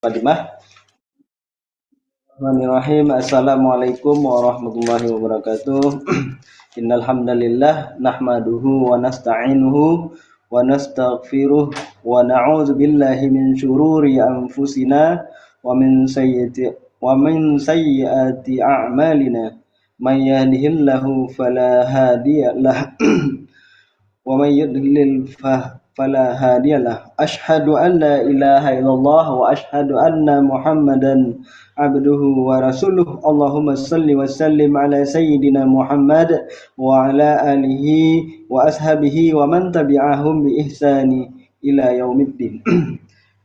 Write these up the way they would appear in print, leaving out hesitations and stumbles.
Muqaddimah. Bismillahirrahmanirrahim. Assalamualaikum warahmatullahi wabarakatuh. Innal hamdalillah nahmaduhu wa nasta'inuhu wa nastaghfiruh wa na'udzu billahi min syururi anfusina wa min sayyiati a'malina. May yahdihillahu fala hadiyalah wa may yudlil fala hadiyalah. Asyhadu an la ilaha illallah wa asyhadu anna Muhammadan abduhu wa rasuluh. Allahumma salli wa sallim ala sayyidina Muhammad wa ala alihi wa ashabihi wa man tabi'ahum bi ihsani ila yaumiddin.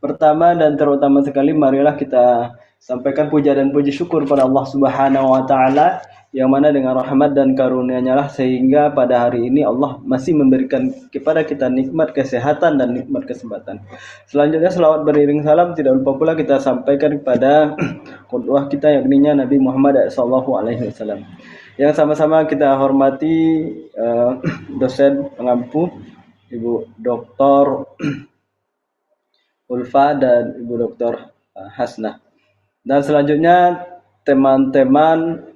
Pertama dan terutama sekali, marilah kita sampaikan puja dan puji syukur pada Allah Subhanahu wa taala, yang mana dengan rahmat dan karunia-Nya lah sehingga pada hari ini Allah masih memberikan kepada kita nikmat kesehatan dan nikmat kesempatan. Selanjutnya selawat beriring salam tidak lupa pula kita sampaikan kepada qudwah kita, yakni Nabi Muhammad SAW, yang sama-sama kita hormati dosen pengampu Ibu Dr. Ulfa dan Ibu Dr. Hasnah. Dan selanjutnya teman-teman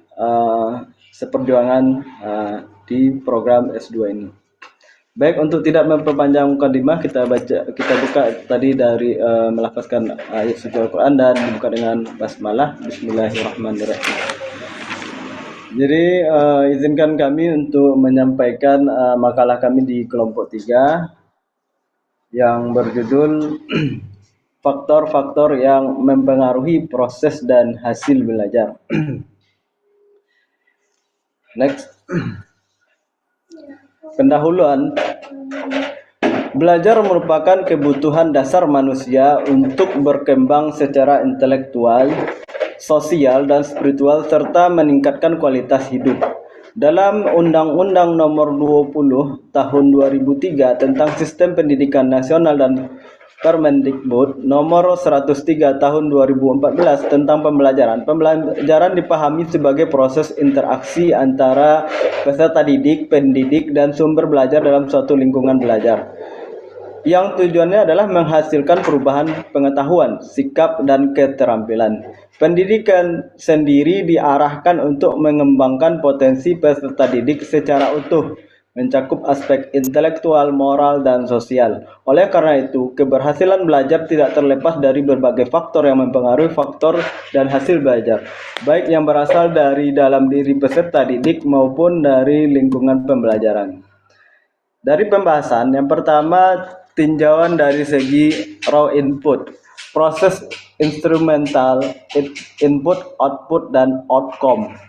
seperjuangan di program S2 ini. Baik, untuk tidak memperpanjang mukadimah, kita buka tadi dari melafazkan ayat suci Al-Quran dan dibuka dengan basmalah. Bismillahirrahmanirrahim. Jadi izinkan kami untuk menyampaikan makalah kami di kelompok 3 yang berjudul faktor-faktor yang mempengaruhi proses dan hasil belajar. Next. Pendahuluan. Belajar merupakan kebutuhan dasar manusia untuk berkembang secara intelektual, sosial, dan spiritual serta meningkatkan kualitas hidup. Dalam Undang-Undang Nomor 20 Tahun 2003 tentang Sistem Pendidikan Nasional dan Permendikbud Nomor 103 Tahun 2014 tentang pembelajaran dipahami sebagai proses interaksi antara peserta didik, pendidik, dan sumber belajar dalam suatu lingkungan belajar, yang tujuannya adalah menghasilkan perubahan pengetahuan, sikap, dan keterampilan. Pendidikan sendiri diarahkan untuk mengembangkan potensi peserta didik secara utuh, mencakup aspek intelektual, moral, dan sosial. Oleh karena itu, keberhasilan belajar tidak terlepas dari berbagai faktor yang mempengaruhi faktor dan hasil belajar, baik yang berasal dari dalam diri peserta didik maupun dari lingkungan pembelajaran. Dari pembahasan, yang pertama, tinjauan dari segi raw input, proses instrumental, input, output, dan outcome.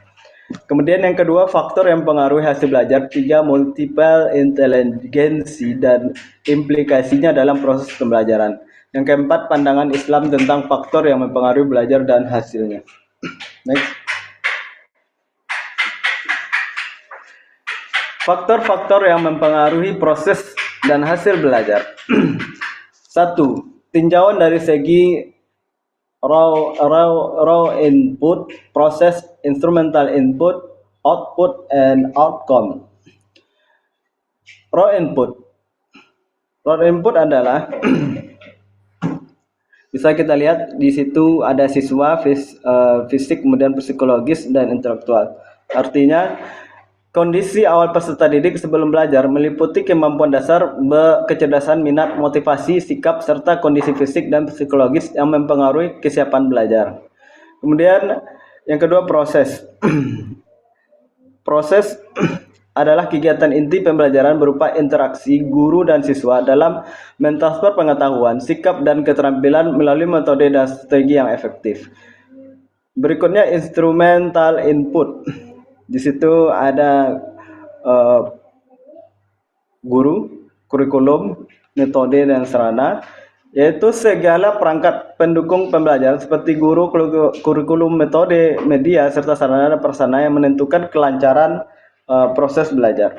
Kemudian yang kedua, faktor yang mempengaruhi hasil belajar. 3, multiple inteligensi dan implikasinya dalam proses pembelajaran. Yang keempat, pandangan Islam tentang faktor yang mempengaruhi belajar dan hasilnya. Next. Faktor-faktor yang mempengaruhi proses dan hasil belajar. 1. Tinjauan dari segi raw input, proses instrumental input, output, and outcome. Raw input adalah bisa kita lihat di situ ada siswa, fisik, kemudian psikologis, dan intelektual. Artinya kondisi awal peserta didik sebelum belajar meliputi kemampuan dasar, kecerdasan, minat, motivasi, sikap, serta kondisi fisik dan psikologis yang mempengaruhi kesiapan belajar. Kemudian yang kedua, proses. Proses adalah kegiatan inti pembelajaran berupa interaksi guru dan siswa dalam mentransfer pengetahuan, sikap, dan keterampilan melalui metode dan strategi yang efektif. Berikutnya, instrumental input. Di situ ada guru, kurikulum, metode, dan sarana, yaitu segala perangkat pendukung pembelajaran seperti guru, kurikulum, metode, media, serta sarana dan prasarana yang menentukan kelancaran proses belajar.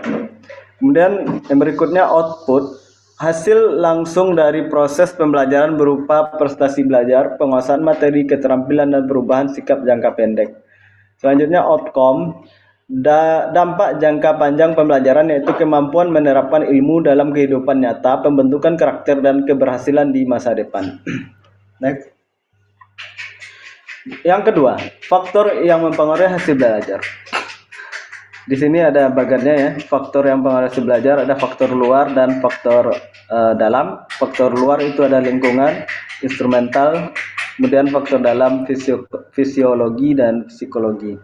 Kemudian yang berikutnya, output, hasil langsung dari proses pembelajaran berupa prestasi belajar, penguasaan materi, keterampilan, dan perubahan sikap jangka pendek. Selanjutnya, outcome, dampak jangka panjang pembelajaran, yaitu kemampuan menerapkan ilmu dalam kehidupan nyata, pembentukan karakter, dan keberhasilan di masa depan. Next. Yang kedua, faktor yang mempengaruhi hasil belajar. Di sini ada bagannya ya, faktor yang mempengaruhi hasil belajar ada faktor luar dan faktor dalam. Faktor luar itu ada lingkungan, instrumental, kemudian faktor dalam fisiologi dan psikologi.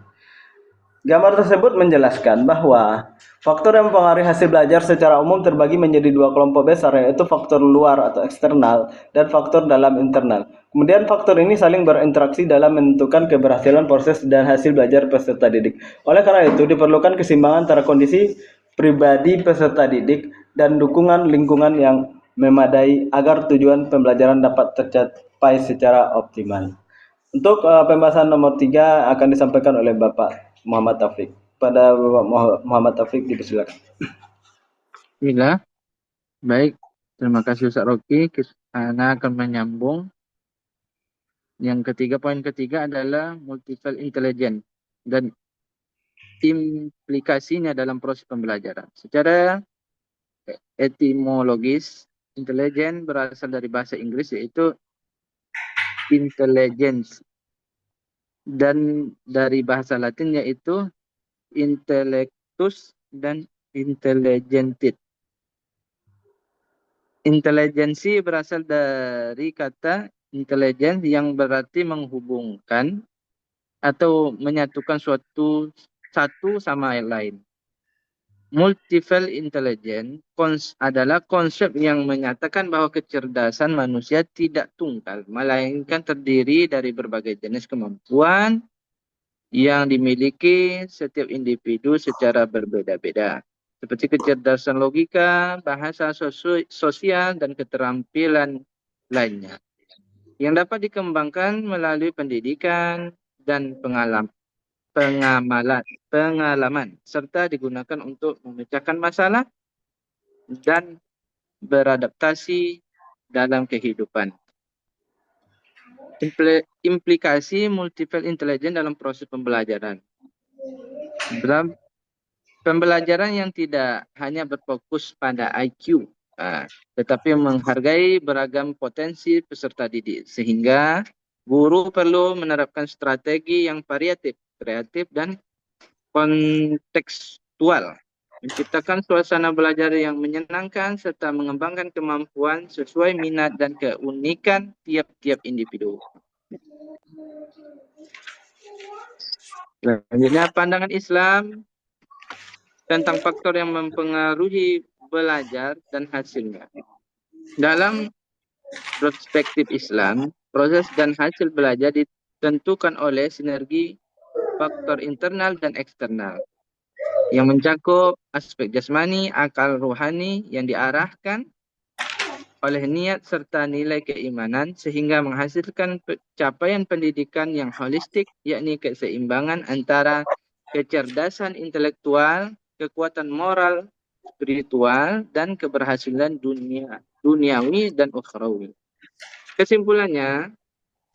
Gambar tersebut menjelaskan bahwa faktor yang mempengaruhi hasil belajar secara umum terbagi menjadi dua kelompok besar, yaitu faktor luar atau eksternal dan faktor dalam internal. Kemudian faktor ini saling berinteraksi dalam menentukan keberhasilan proses dan hasil belajar peserta didik. Oleh karena itu, diperlukan keseimbangan antara kondisi pribadi peserta didik dan dukungan lingkungan yang memadai agar tujuan pembelajaran dapat tercapai secara optimal. Untuk pembahasan nomor 3 akan disampaikan oleh Bapak Muhammad Taufik. Pada Bapak Muhammad Taufik dipersilakan. Bila, baik, terima kasih Ustaz Rocky. Ana akan menyambung. Yang ketiga, poin ketiga adalah multiple intelligence dan implikasinya dalam proses pembelajaran. Secara etimologis, intelligence berasal dari bahasa Inggris yaitu intelligence, dan dari bahasa Latin yaitu intellectus dan intelligentit. Intelijensi berasal dari kata intelligence yang berarti menghubungkan atau menyatukan satu sama lain. Multiple intelligence adalah konsep yang menyatakan bahwa kecerdasan manusia tidak tunggal, melainkan terdiri dari berbagai jenis kemampuan yang dimiliki setiap individu secara berbeda-beda, seperti kecerdasan logika, bahasa sosial, dan keterampilan lainnya, yang dapat dikembangkan melalui pendidikan dan pengalaman, serta digunakan untuk memecahkan masalah dan beradaptasi dalam kehidupan. Implikasi multiple intelligence dalam proses pembelajaran. Dalam pembelajaran yang tidak hanya berfokus pada IQ, tetapi menghargai beragam potensi peserta didik, sehingga guru perlu menerapkan strategi yang variatif, kreatif, dan kontekstual, menciptakan suasana belajar yang menyenangkan serta mengembangkan kemampuan sesuai minat dan keunikan tiap-tiap individu. Selanjutnya, pandangan Islam tentang faktor yang mempengaruhi belajar dan hasilnya. Dalam perspektif Islam, proses dan hasil belajar ditentukan oleh sinergi faktor internal dan eksternal yang mencakup aspek jasmani, akal rohani yang diarahkan oleh niat serta nilai keimanan, sehingga menghasilkan capaian pendidikan yang holistik, yakni keseimbangan antara kecerdasan intelektual, kekuatan moral, spiritual, dan keberhasilan duniawi dan ukhrawi. Kesimpulannya,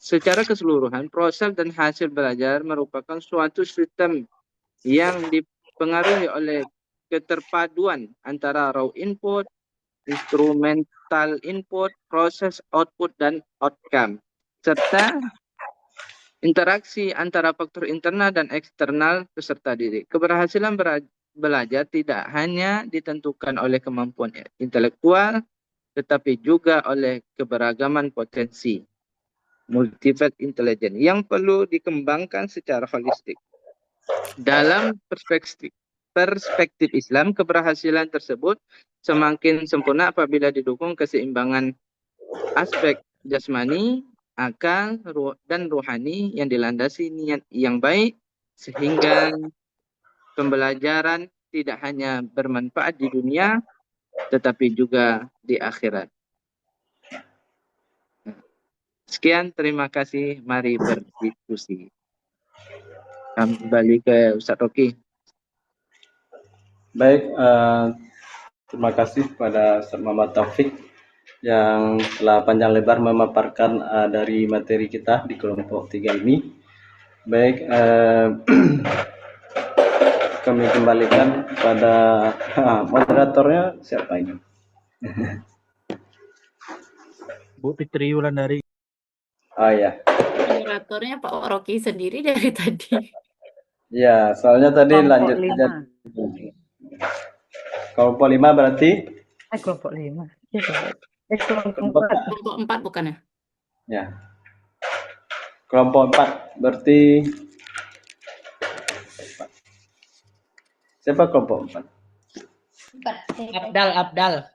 secara keseluruhan, proses dan hasil belajar merupakan suatu sistem yang dipengaruhi oleh keterpaduan antara raw input, instrumental input, proses output, dan outcome, serta interaksi antara faktor internal dan eksternal peserta didik. Keberhasilan belajar tidak hanya ditentukan oleh kemampuan intelektual, tetapi juga oleh keberagaman potensi multiple intelligence yang perlu dikembangkan secara holistik. Dalam perspektif Islam, keberhasilan tersebut semakin sempurna apabila didukung keseimbangan aspek jasmani, akal, dan rohani yang dilandasi niat yang baik, sehingga pembelajaran tidak hanya bermanfaat di dunia, tetapi juga di akhirat. Sekian, terima kasih. Mari berdiskusi. Kembali ke Ustaz Rocky. Baik, terima kasih kepada Ustaz Muhammad Taufik yang telah panjang lebar memaparkan dari materi kita di kelompok 3 ini. Baik, kami kembalikan pada moderatornya siapa ini? Bu Fitri Wulandari. Oh ya. moderatornya Pak Rocky sendiri dari tadi. Ya, soalnya tadi Kelompok lanjut aja. 5. Kelompok 5 berarti Kelompok 5. Iya, kelompok kelompok 4. Kelompok 4 bukan ya? ya. Kelompok 4 berarti siapa kelompok 4? Abdal.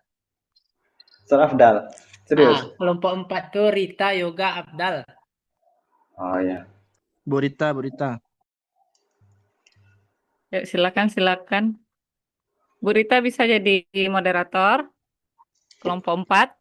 Ustaz Afdal. Serius? Kelompok 4 tuh Rita, Yoga, Abdal. Oh ya. Burita. Yuk, silakan. Bu Rita bisa jadi moderator kelompok 4.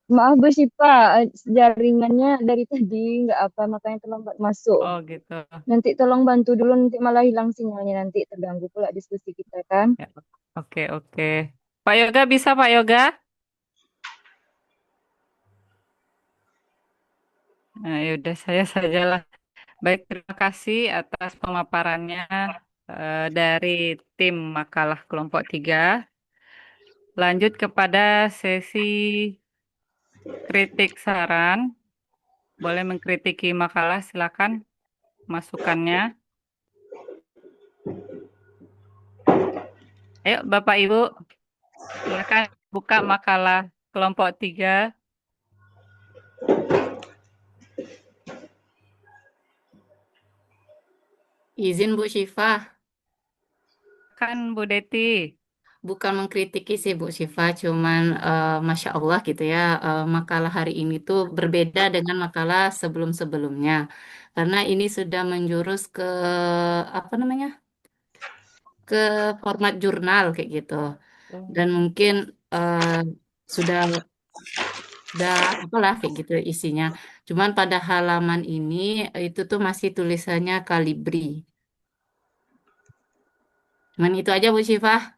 Maaf Bu Syifa, jaringannya dari tadi nggak apa, makanya terlambat masuk. Oh gitu. Nanti tolong bantu dulu, nanti malah hilang sinyalnya, nanti terganggu pula diskusi kita kan. Ya, oke. Pak Yoga bisa Pak Yoga? Nah, yaudah saya sajalah. Baik, terima kasih atas pemaparannya dari tim makalah kelompok 3. Lanjut kepada sesi kritik saran. Boleh mengkritiki makalah, silakan masukannya. Ayo Bapak Ibu, silakan buka makalah kelompok 3. Izin Bu Syifa, Kan Bu Deti. bukan mengkritiki sih Bu Syifa, cuman Masya Allah gitu ya, makalah hari ini tuh berbeda dengan makalah sebelum-sebelumnya. Karena ini sudah menjurus ke, apa namanya, ke format jurnal kayak gitu. Dan mungkin sudah apalah kayak gitu isinya. Cuman pada halaman ini itu tuh masih tulisannya Kalibri. Cuman itu aja Bu Syifa.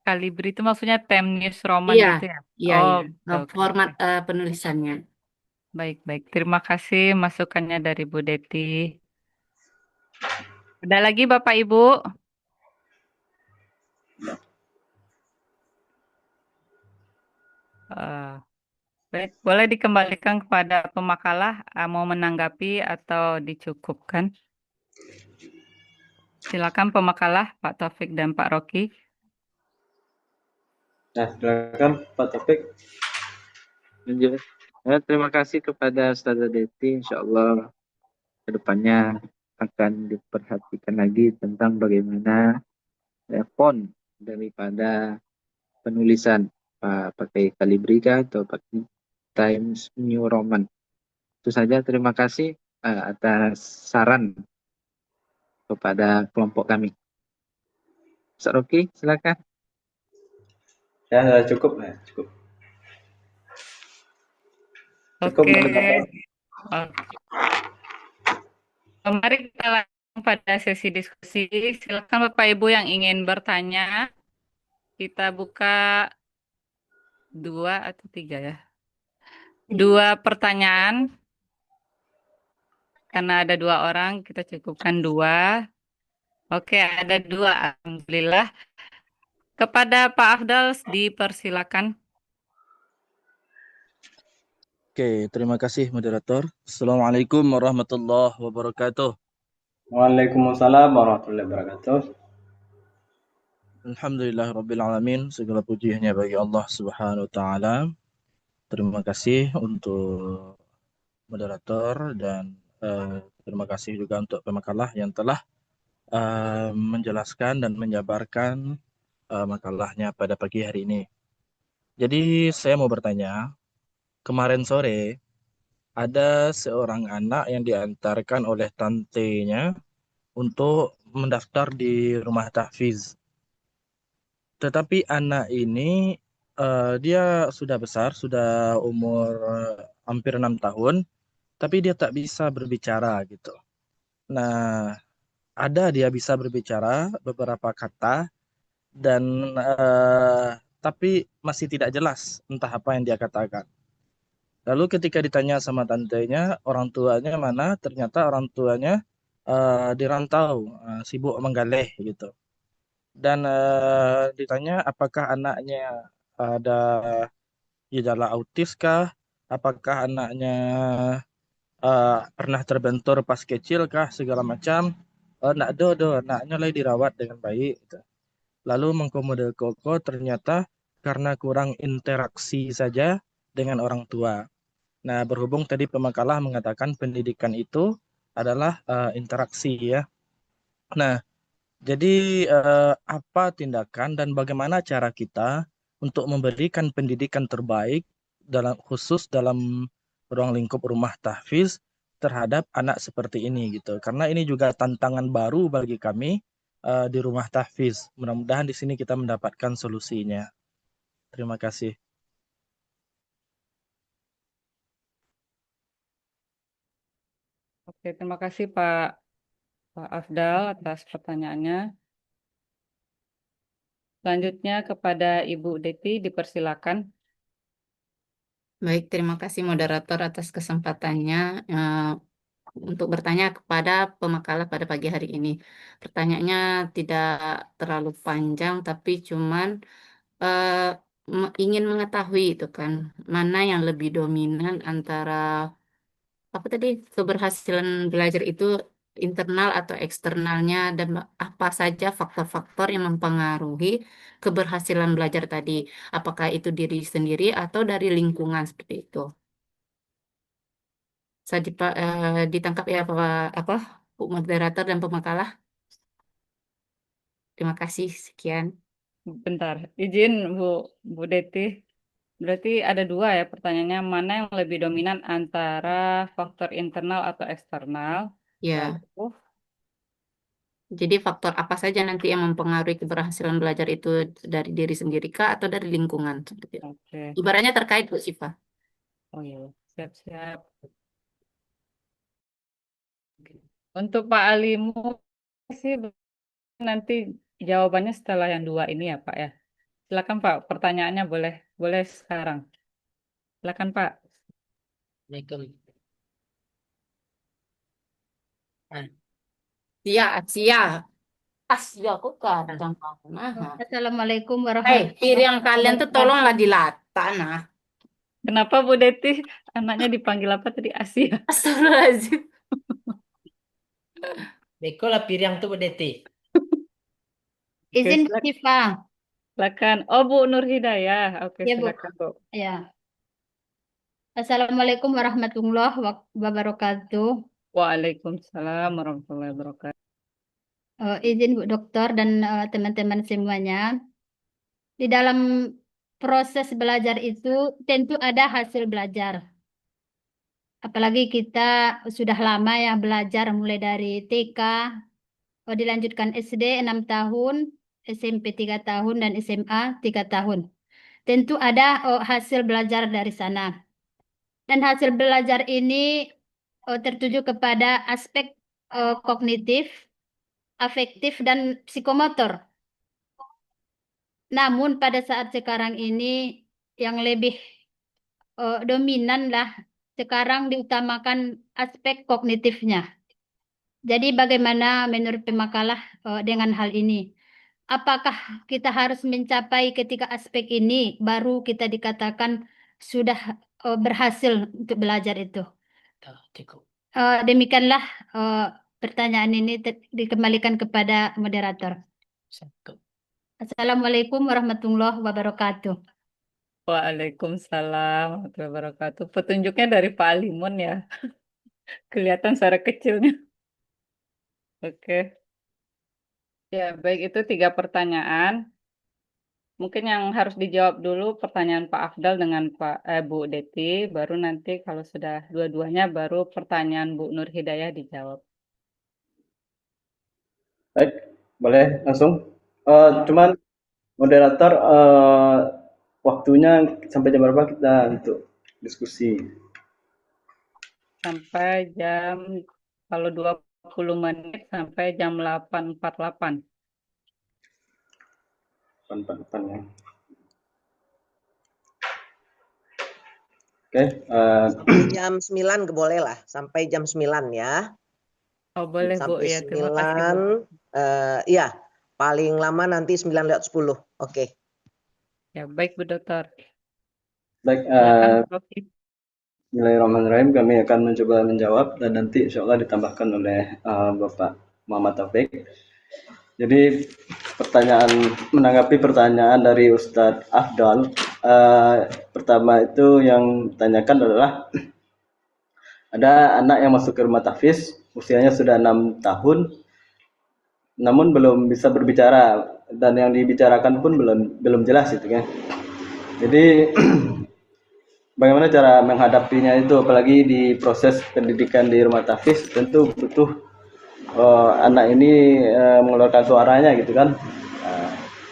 Kalibri itu maksudnya Time News Roman Iya, gitu ya? iya, Oh, iya. oke. Format penulisannya. Baik. Terima kasih masukannya dari Bu Deti. Ada lagi Bapak Ibu? Baik, boleh dikembalikan kepada pemakalah mau menanggapi atau dicukupkan? Silakan pemakalah Pak Taufik dan Pak Rocky. Nah, silakan Pak Taufik. Lanjut. Ya, terima kasih kepada Ustazah Deti. Insyaallah kedepannya akan diperhatikan lagi tentang bagaimana font daripada penulisan, pakai Kalibrika atau pakai Times New Roman. Itu saja, terima kasih atas saran kepada kelompok kami. Ustaz Rocky, silakan. Ya, sudah cukup ya, cukup. Cukup Oke. moderator. Mari kita langsung pada sesi diskusi. Silakan Bapak Ibu yang ingin bertanya. Kita buka 2 atau 3 ya. 2 pertanyaan. Karena ada 2 orang, kita cukupkan 2. Oke, ada 2. Alhamdulillah. Kepada Pak Afdal dipersilakan. Oke, terima kasih moderator. Assalamualaikum warahmatullahi wabarakatuh. Waalaikumsalam warahmatullahi wabarakatuh. Alhamdulillahirrabbilalamin. Segala puji hanya bagi Allah Subhanahu wa taala. Terima kasih untuk moderator dan terima kasih juga untuk pemakalah yang telah menjelaskan dan menjabarkan makalahnya pada pagi hari ini. Jadi saya mau bertanya, kemarin sore ada seorang anak yang diantarkan oleh tantenya untuk mendaftar di rumah tahfiz. Tetapi anak ini dia sudah besar, sudah umur hampir 6 tahun, tapi dia tak bisa berbicara gitu. Nah, ada dia bisa berbicara beberapa kata dan tapi masih tidak jelas entah apa yang dia katakan. Lalu ketika ditanya sama tantenya, orang tuanya mana? Ternyata orang tuanya di rantau, sibuk menggaleh gitu. Dan ditanya apakah anaknya ada gejala autis kah apakah anaknya pernah terbentur pas kecil kah segala macam. Nak do anaknya lagi dirawat dengan baik gitu. Lalu mengkomode koko ternyata karena kurang interaksi saja dengan orang tua. Nah, berhubung tadi pemakalah mengatakan pendidikan itu adalah interaksi ya. Nah, jadi apa tindakan dan bagaimana cara kita untuk memberikan pendidikan terbaik khusus dalam ruang lingkup rumah tahfiz terhadap anak seperti ini gitu. Karena ini juga tantangan baru bagi kami di rumah tahfiz. Mudah-mudahan di sini kita mendapatkan solusinya. Terima kasih. Oke, terima kasih Pak Afdal atas pertanyaannya. Selanjutnya kepada Ibu Deti, dipersilakan. Baik, terima kasih moderator atas kesempatannya untuk bertanya kepada pemakalah pada pagi hari ini. Pertanyaannya tidak terlalu panjang, tapi cuman ingin mengetahui itu kan, mana yang lebih dominan antara apa tadi keberhasilan belajar itu internal atau eksternalnya dan apa saja faktor-faktor yang mempengaruhi keberhasilan belajar tadi. Apakah itu diri sendiri atau dari lingkungan seperti itu. Saya ditangkap ya apa Bu moderator dan pemakalah. Terima kasih. Sekian. Bentar, izin Bu Deti. Berarti ada dua ya pertanyaannya, mana yang lebih dominan antara faktor internal atau eksternal? Ya, Lalu, jadi faktor apa saja nanti yang mempengaruhi keberhasilan belajar itu dari diri sendiri kah atau dari lingkungan seperti itu. oke. Ibaratnya terkait Bu Syifa. Oh iya, siap-siap. Untuk Pak Alimu sih nanti jawabannya setelah yang dua ini ya Pak ya. Silakan Pak, pertanyaannya boleh sekarang. Silakan Pak. Assalamualaikum. Sia, sia. Asli aku kadang nah. Assalamualaikum Hei, warahmatullahi piring kalian tuh wabarakatuh. tolonglah dilata nah. Kenapa Bu Deti anaknya dipanggil apa tadi? Asia. Astagfirullahaladzim. Beko lah piring tuh Bu Deti. Izin Bu silakan. Syifa. Silakan. Oh, Bu Nur Hidayah. Oke, Ya, Bu. silakan, Bu. Ya. Assalamualaikum warahmatullahi wabarakatuh. Waalaikumsalam warahmatullahi wabarakatuh. Izin Bu Dokter dan teman-teman semuanya. Di dalam proses belajar itu tentu ada hasil belajar. Apalagi kita sudah lama ya belajar mulai dari TK, dilanjutkan SD 6 tahun, SMP 3 tahun, dan SMA 3 tahun. Tentu ada hasil belajar dari sana. Dan hasil belajar ini tertuju kepada aspek kognitif, afektif, dan psikomotor. Namun pada saat sekarang ini yang lebih dominan lah sekarang diutamakan aspek kognitifnya. Jadi bagaimana menurut pemakalah dengan hal ini? Apakah kita harus mencapai ketiga aspek ini baru kita dikatakan sudah berhasil untuk belajar itu? Cukup. Demikianlah pertanyaan ini dikembalikan kepada moderator. Assalamualaikum warahmatullahi wabarakatuh. Waalaikumsalam warahmatullahi wabarakatuh. Petunjuknya dari Pak Alimun ya. Kelihatan suara kecilnya. Oke. Ya, baik itu 3 pertanyaan. Mungkin yang harus dijawab dulu pertanyaan Pak Afdal dengan Bu Deti, baru nanti kalau sudah dua-duanya baru pertanyaan Bu Nur Hidayah dijawab. Baik, boleh langsung. Cuman moderator waktunya sampai jam berapa kita untuk diskusi? Sampai jam, kalau 20 menit sampai jam 8.48. 8.48 ya. Oke. Jam 9 boleh lah, sampai jam 9 ya. Oh boleh Bu, Sampai ya terima kasih Bu. 9, ya paling lama nanti 9:10. Oke. Ya baik Bu Dokter. Baik, Silakan, Prof. Bismillahirrahmanirrahim. Kami akan mencoba menjawab dan nanti insya Allah ditambahkan oleh Bapak Muhammad Taufik. Jadi menanggapi pertanyaan dari Ustadz Afdal, pertama itu yang ditanyakan adalah ada anak yang masuk ke rumah tahfiz, usianya sudah 6 tahun, namun belum bisa berbicara dan yang dibicarakan pun belum jelas itu kan. Jadi bagaimana cara menghadapinya itu, apalagi di proses pendidikan di rumah tahfiz tentu butuh anak ini mengeluarkan suaranya gitu kan.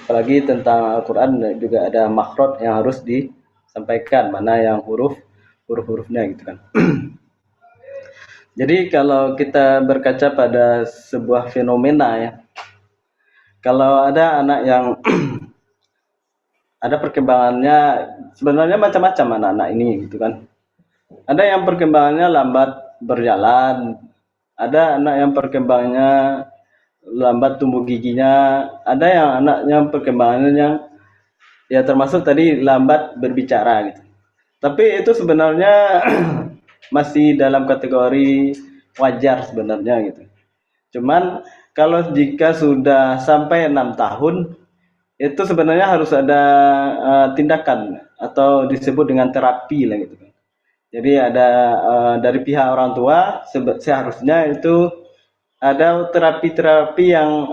Apalagi tentang Al-Quran juga ada makhraj yang harus disampaikan, mana yang huruf-hurufnya gitu kan. Jadi kalau kita berkaca pada sebuah fenomena ya, kalau ada anak yang ada perkembangannya, sebenarnya macam-macam anak-anak ini gitu kan. Ada yang perkembangannya lambat berjalan, ada anak yang perkembangannya lambat tumbuh giginya, ada yang anaknya perkembangannya yang ya termasuk tadi lambat berbicara gitu. Tapi itu sebenarnya masih dalam kategori wajar sebenarnya gitu. Cuman kalau jika sudah sampai 6 tahun itu sebenarnya harus ada tindakan atau disebut dengan terapi lah gitu kan. Jadi ada dari pihak orang tua seharusnya itu ada terapi-terapi yang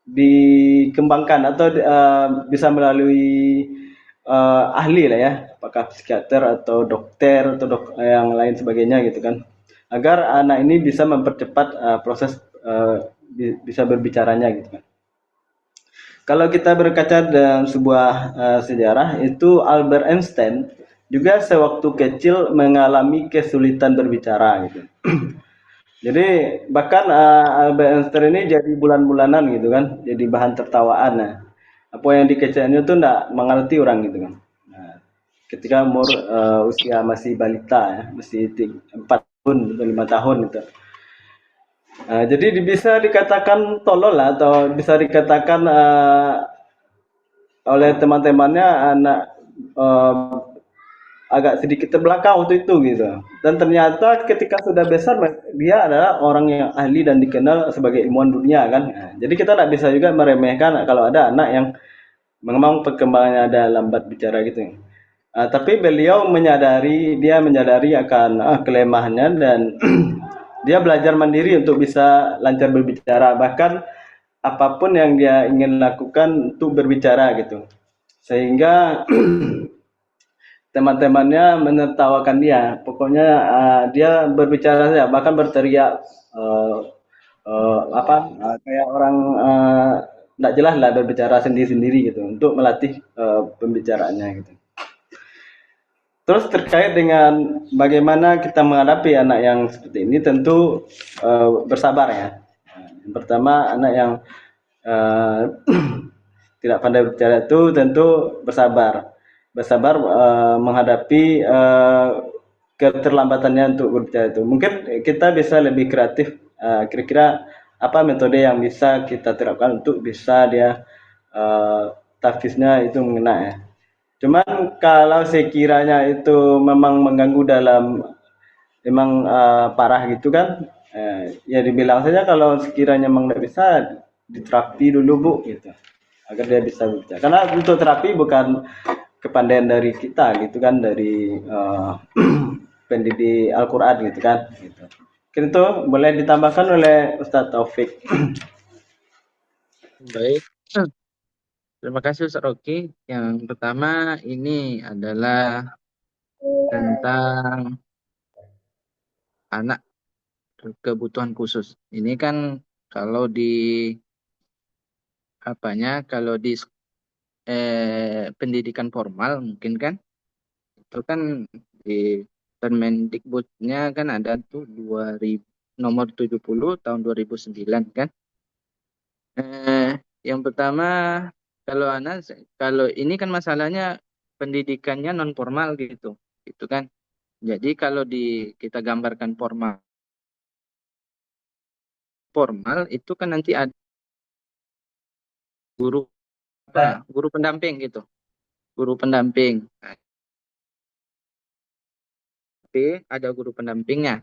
dikembangkan atau bisa melalui ahli lah ya, apakah psikiater atau dokter atau yang lain sebagainya gitu kan, agar anak ini bisa mempercepat proses bisa berbicaranya gitu kan. Kalau kita berkaca dalam sebuah sejarah itu Albert Einstein juga sewaktu kecil mengalami kesulitan berbicara gitu. Jadi bahkan Albert Einstein ini jadi bulan-bulanan gitu kan, jadi bahan tertawaan. Nah, apa yang dikecilnya itu enggak mengerti orang gitu kan. Nah, ketika umur usia masih balita ya, masih 4 tahun atau 5 tahun gitu. Jadi bisa dikatakan tolol lah, atau bisa dikatakan oleh teman-temannya anak agak sedikit terbelakang waktu itu gitu. Dan ternyata ketika sudah besar dia adalah orang yang ahli dan dikenal sebagai ilmuwan dunia kan. Nah, jadi kita tidak bisa juga meremehkan kalau ada anak yang memang perkembangannya ada lambat bicara gitu. Tapi beliau dia menyadari akan kelemahannya dan dia belajar mandiri untuk bisa lancar berbicara, bahkan apapun yang dia ingin lakukan untuk berbicara gitu. Sehingga teman-temannya menertawakan dia. Pokoknya dia berbicara saja, bahkan berteriak kayak orang tidak jelas lah, berbicara sendiri-sendiri gitu untuk melatih pembicaraannya gitu. Terus terkait dengan bagaimana kita menghadapi anak yang seperti ini, tentu bersabar ya. Yang pertama, anak yang tidak pandai berbicara itu tentu bersabar menghadapi keterlambatannya untuk berbicara itu. Mungkin kita bisa lebih kreatif, kira-kira apa metode yang bisa kita terapkan untuk bisa dia tahfiznya itu mengena ya. Cuman kalau sekiranya itu memang mengganggu memang parah gitu kan, ya dibilang saja kalau sekiranya memang tidak bisa, diterapi dulu Bu gitu, agar dia bisa berbicara. Karena untuk terapi bukan kepandaian dari kita gitu kan, dari pendidik Al-Quran gitu kan gitu. Mungkin itu boleh ditambahkan oleh Ustadz Taufik. Baik. Terima kasih Ustaz Rocky. Yang pertama ini adalah tentang anak kebutuhan khusus. Ini kan kalau di pendidikan formal mungkin kan itu kan di Permendikbudnya kan ada tuh nomor 70 tahun 2009 kan. Yang pertama kalau ini kan masalahnya pendidikannya non formal gitu kan. Jadi kalau kita gambarkan formal itu kan nanti ada guru pendamping gitu. Guru pendamping. tapi ada guru pendampingnya.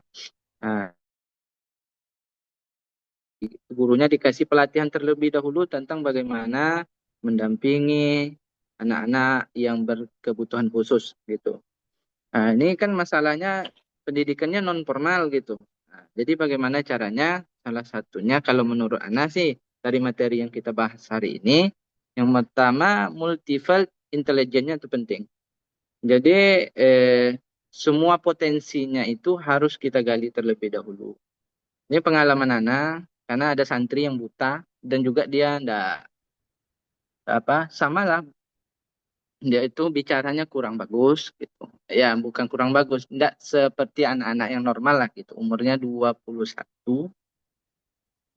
Nah, gurunya dikasih pelatihan terlebih dahulu tentang bagaimana mendampingi anak-anak yang berkebutuhan khusus gitu. Nah, ini kan masalahnya pendidikannya non formal gitu. Nah, jadi bagaimana caranya? Salah satunya kalau menurut Ana sih dari materi yang kita bahas hari ini, yang pertama multiple intelligence-nya itu penting. Jadi semua potensinya itu harus kita gali terlebih dahulu. Ini pengalaman Ana karena ada santri yang buta dan juga dia ndak sama lah, dia itu bicaranya kurang bagus gitu. Ya, bukan kurang bagus, enggak seperti anak-anak yang normal lah gitu. Umurnya 21.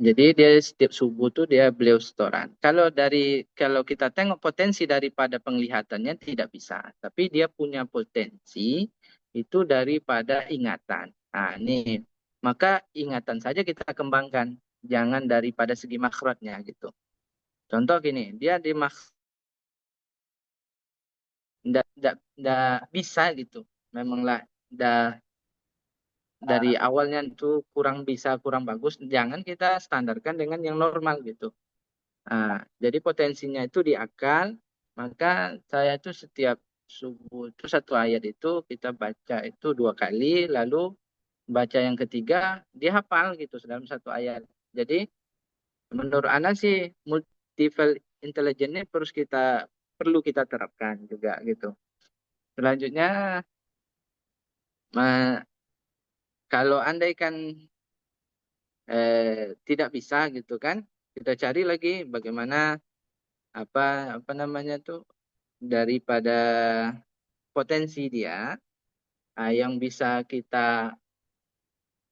Jadi dia setiap subuh tuh beliau setoran. Kalau kita tengok potensi daripada penglihatannya tidak bisa, tapi dia punya potensi itu daripada ingatan. Nah, ini maka ingatan saja kita kembangkan, jangan daripada segi makhrajnya gitu. Contoh gini, dia di ndak bisa gitu. Memanglah dari awalnya itu kurang bisa, kurang bagus, jangan kita standarkan dengan yang normal gitu. Nah, jadi potensinya itu di akal, maka saya itu setiap subuh itu satu ayat itu kita baca itu 2 kali, lalu baca yang ketiga dia hafal gitu dalam satu ayat. Jadi menurut Ana sih multiple intelligence ini perlu kita terapkan juga gitu. Selanjutnya, kalau andaikan tidak bisa gitu kan, kita cari lagi bagaimana apa namanya tuh daripada potensi dia yang bisa kita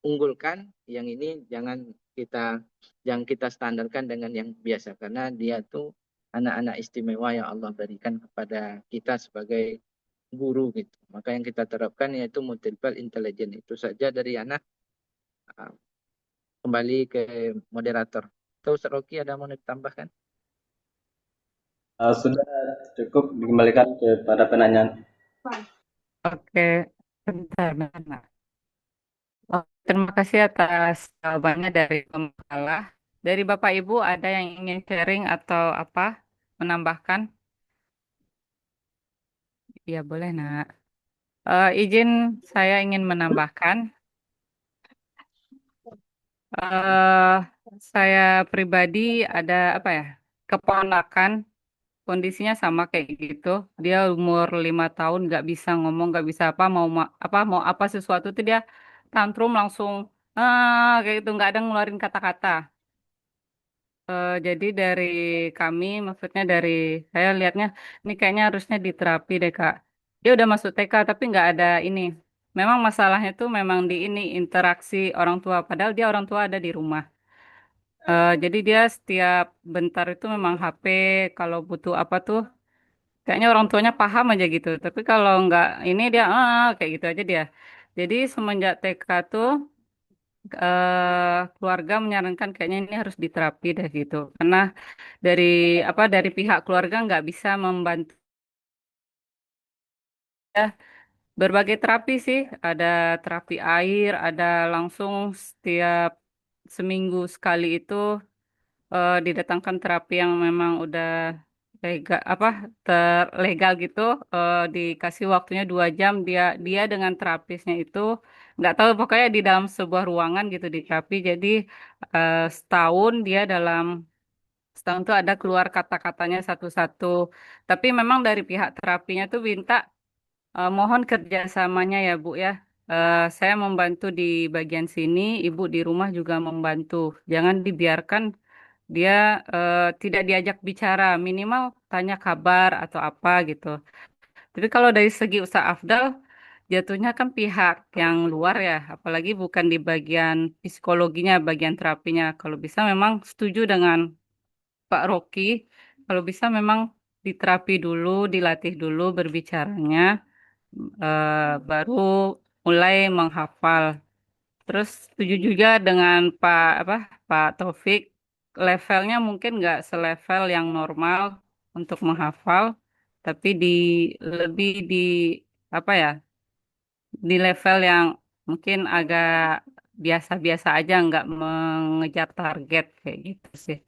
unggulkan, yang ini jangan kita standarkan dengan yang biasa karena dia tuh anak-anak istimewa yang Allah berikan kepada kita sebagai guru gitu. Maka yang kita terapkan yaitu multiple intelligence. Itu saja dari anak. Kembali ke moderator. Tahu Ustaz Rocky ada mau ditambahkan? Sudah cukup, dikembalikan kepada penanya. Oke, bentar. Terima kasih atas jawabannya dari pemakalah. Dari Bapak Ibu ada yang ingin sharing atau menambahkan? Ya boleh nak. Izin saya ingin menambahkan. Saya pribadi ada keponakan kondisinya sama kayak gitu. Dia umur 5 tahun nggak bisa ngomong, nggak bisa mau apa sesuatu tuh dia tantrum langsung kayak gitu, nggak ada ngeluarin kata-kata. Jadi dari kami, maksudnya dari saya lihatnya ini kayaknya harusnya diterapi deh Kak. Dia udah masuk TK tapi nggak ada ini. Memang masalahnya tuh memang di ini interaksi orang tua. Padahal dia orang tua ada di rumah. Jadi dia setiap bentar itu memang HP. Kalau butuh apa tuh, kayaknya orang tuanya paham aja gitu. Tapi kalau nggak ini dia kayak gitu aja dia. Jadi semenjak TK tuh keluarga menyarankan kayaknya ini harus diterapi deh gitu. Karena dari dari pihak keluarga nggak bisa membantu berbagai terapi sih. Ada terapi air, ada langsung setiap seminggu sekali itu didatangkan terapi yang memang udah legal terlegal gitu, dikasih waktunya 2 jam, dia dia dengan terapisnya itu nggak tahu, pokoknya di dalam sebuah ruangan gitu di terapi. Jadi setahun tuh ada keluar kata-katanya satu-satu. Tapi memang dari pihak terapinya tuh minta mohon kerjasamanya ya Bu ya. Saya membantu di bagian sini, Ibu di rumah juga membantu. Jangan dibiarkan dia tidak diajak bicara, minimal tanya kabar atau apa gitu. Tapi kalau dari segi usaha Afdal, jatuhnya kan pihak yang luar ya, apalagi bukan di bagian psikologinya, bagian terapinya. Kalau bisa memang setuju dengan Pak Rocky, kalau bisa memang diterapi dulu, dilatih dulu berbicaranya, baru mulai menghafal. Terus setuju juga dengan Pak Taufik, levelnya mungkin nggak selevel yang normal untuk menghafal, tapi lebih di apa ya di level yang mungkin agak biasa-biasa aja, nggak mengejar target kayak gitu sih.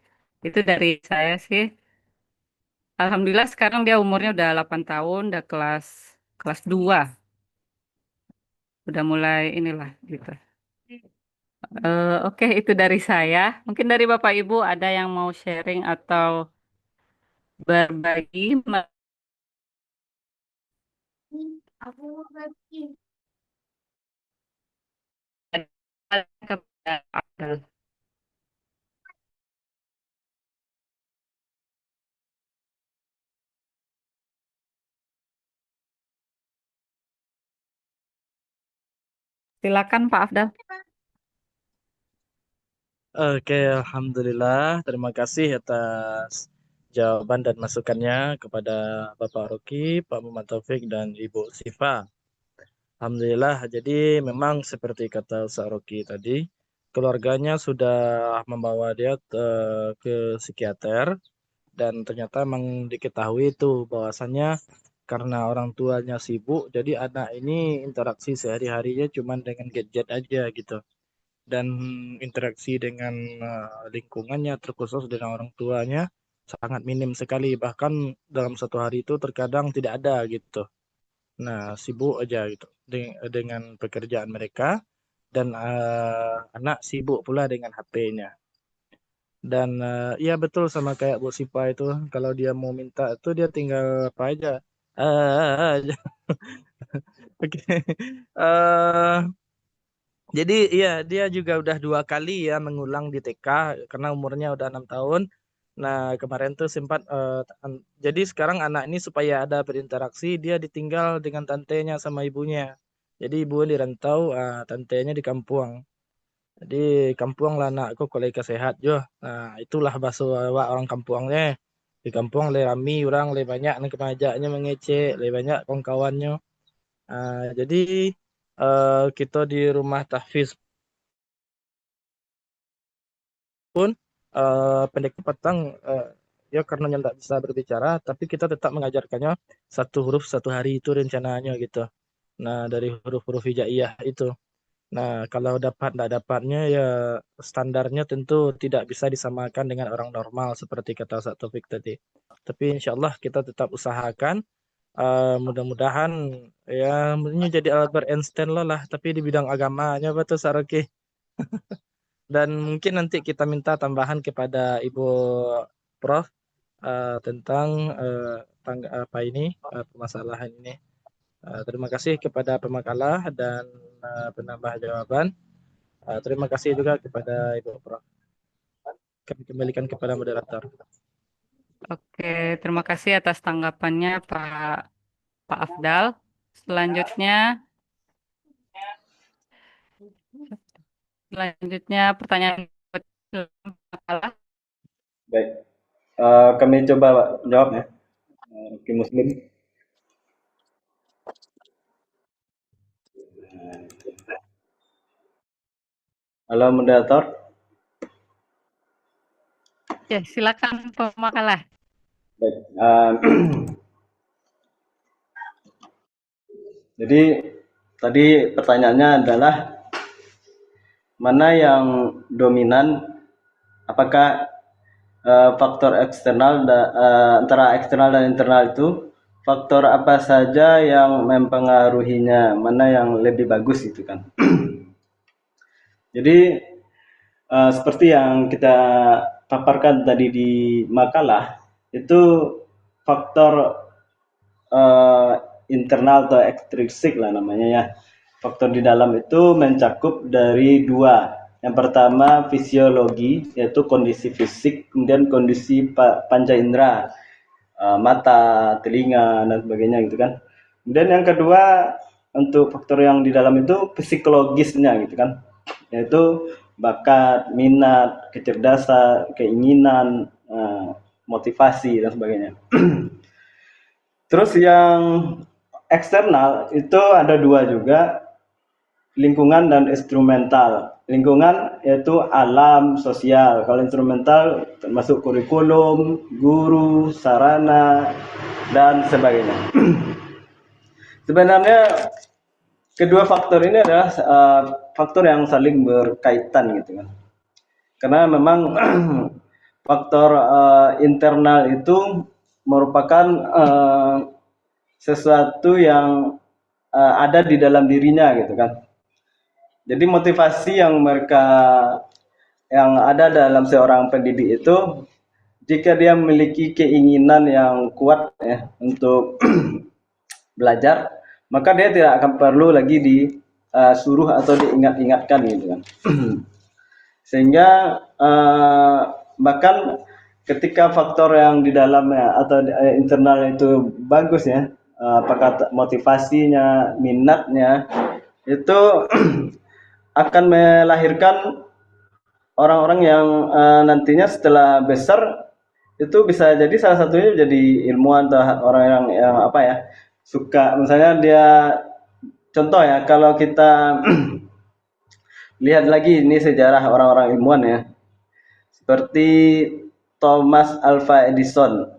Itu dari saya sih. Alhamdulillah sekarang dia umurnya udah 8 tahun, udah kelas kelas 2. Udah mulai inilah gitu. Oke, itu dari saya. Mungkin dari Bapak Ibu ada yang mau sharing atau berbagi kepada Abdul. Silakan Pak Afdal. Oke, alhamdulillah. Terima kasih atas jawaban dan masukannya kepada Bapak Rocky, Pak Muhammad Taufik, dan Ibu Sifa. Alhamdulillah. Jadi memang seperti kata Ustaz Rocky tadi, keluarganya sudah membawa dia ke psikiater dan ternyata memang diketahui itu bahwasannya karena orang tuanya sibuk, jadi anak ini interaksi sehari-harinya cuma dengan gadget aja gitu. Dan interaksi dengan lingkungannya terkhusus dengan orang tuanya sangat minim sekali, bahkan dalam satu hari itu terkadang tidak ada gitu. Nah, sibuk aja gitu dengan pekerjaan mereka dan anak sibuk pula dengan HP-nya. Dan ya betul sama kayak Bu Sipa itu, kalau dia mau minta itu dia tinggal apa aja. Aja. Oke. Eh, jadi iya dia juga udah 2 kali ya mengulang di TK karena umurnya udah 6 tahun. Nah kemarin tuh sempat jadi sekarang anak ini supaya ada berinteraksi dia ditinggal dengan tantenya sama ibunya. Jadi ibu di rantau, tantenya di kampung. Jadi kampung lah anakku kalau sehat jo. Nah itulah bahasa orang kampungnya. Di kampung le rami orang le banyak nih kemajaknya mengecek le banyak kawan-kawannya. Jadi kita di rumah tahfiz pun pendek petang ya karena tidak bisa berbicara tapi kita tetap mengajarkannya satu huruf satu hari itu rencananya gitu. Nah dari huruf-huruf hijaiyah itu. Nah kalau dapat tidak dapatnya ya standarnya tentu tidak bisa disamakan dengan orang normal seperti kata Ustaz Taufik tadi. Tapi insya Allah kita tetap usahakan mudah-mudahan ya mungkin jadi Albert Einstein lah tapi di bidang agamanya betul Saroki. Dan mungkin nanti kita minta tambahan kepada Ibu Prof tentang apa ini permasalahan ini. Terima kasih kepada pemakalah dan penambah jawaban. Terima kasih juga kepada Ibu Prof. Kami kembalikan kepada moderator. Oke, terima kasih atas tanggapannya Pak Afdal. Selanjutnya pertanyaan makalah. Baik, kami coba jawab ya. Rocky Muslim. Halo moderator. Ya, silakan pemakalah. Baik, jadi tadi pertanyaannya adalah mana yang dominan, apakah faktor eksternal antara eksternal dan internal itu faktor apa saja yang mempengaruhinya, mana yang lebih bagus itu kan. Jadi seperti yang kita paparkan tadi di makalah itu faktor internal atau ekstrinsik lah namanya ya. Faktor di dalam itu mencakup dari dua. Yang pertama fisiologi, yaitu kondisi fisik, kemudian kondisi panca indera, mata, telinga dan sebagainya gitu kan. Kemudian yang kedua untuk faktor yang di dalam itu psikologisnya gitu kan, yaitu bakat, minat, kecerdasan, keinginan, motivasi dan sebagainya. Terus yang eksternal itu ada dua juga, lingkungan dan instrumental. Lingkungan yaitu alam, sosial. Kalau instrumental termasuk kurikulum, guru, sarana, dan sebagainya. Sebenarnya kedua faktor ini adalah faktor yang saling berkaitan gitu kan. Karena memang faktor internal itu merupakan sesuatu yang ada di dalam dirinya gitu kan. Jadi motivasi yang ada dalam seorang pendidik itu, jika dia memiliki keinginan yang kuat ya untuk belajar, maka dia tidak akan perlu lagi disuruh atau diingat-ingatkan gitu kan. Sehingga bahkan ketika faktor yang di dalamnya atau internal itu bagus ya, apakah motivasinya, minatnya, itu akan melahirkan orang-orang yang nantinya setelah besar itu bisa jadi salah satunya jadi ilmuwan atau orang yang apa ya, suka, misalnya dia, contoh ya, kalau kita lihat lagi ini sejarah orang-orang ilmuwan ya, seperti Thomas Alva Edison.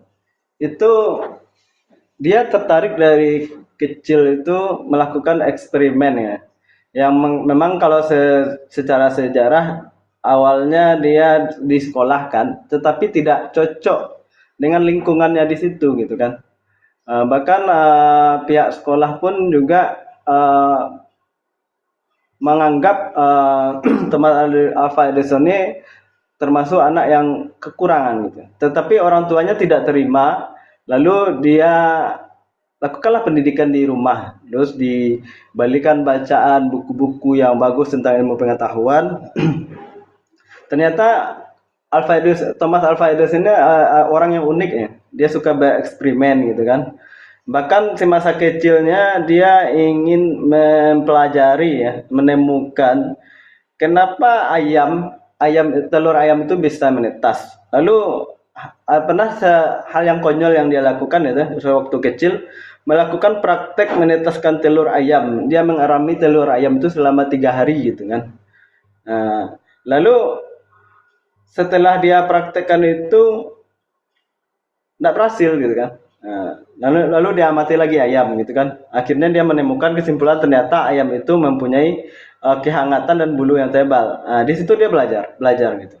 Itu dia tertarik dari kecil itu melakukan eksperimen ya, yang memang kalau secara sejarah awalnya dia disekolahkan, tetapi tidak cocok dengan lingkungannya di situ gitu kan. Bahkan pihak sekolah pun juga menganggap Thomas Alva Edison ini termasuk anak yang kekurangan gitu. Tetapi orang tuanya tidak terima, lalu dia lakukanlah pendidikan di rumah, terus dibalikan bacaan buku-buku yang bagus tentang ilmu pengetahuan. Ternyata Thomas Alva Edison ini orang yang unik ya, dia suka bereksperimen gitu kan. Bahkan semasa kecilnya dia ingin mempelajari ya, menemukan kenapa telur ayam itu bisa menetas. Lalu pernah hal yang konyol yang dia lakukan itu waktu kecil, melakukan praktek menetaskan telur ayam. Dia mengarami telur ayam itu selama 3 hari gitu kan. Lalu setelah dia praktekkan itu tidak berhasil gitu kan. Lalu dia amati lagi ayam gitu kan. Akhirnya dia menemukan kesimpulan ternyata ayam itu mempunyai kehangatan dan bulu yang tebal. Di situ dia belajar gitu.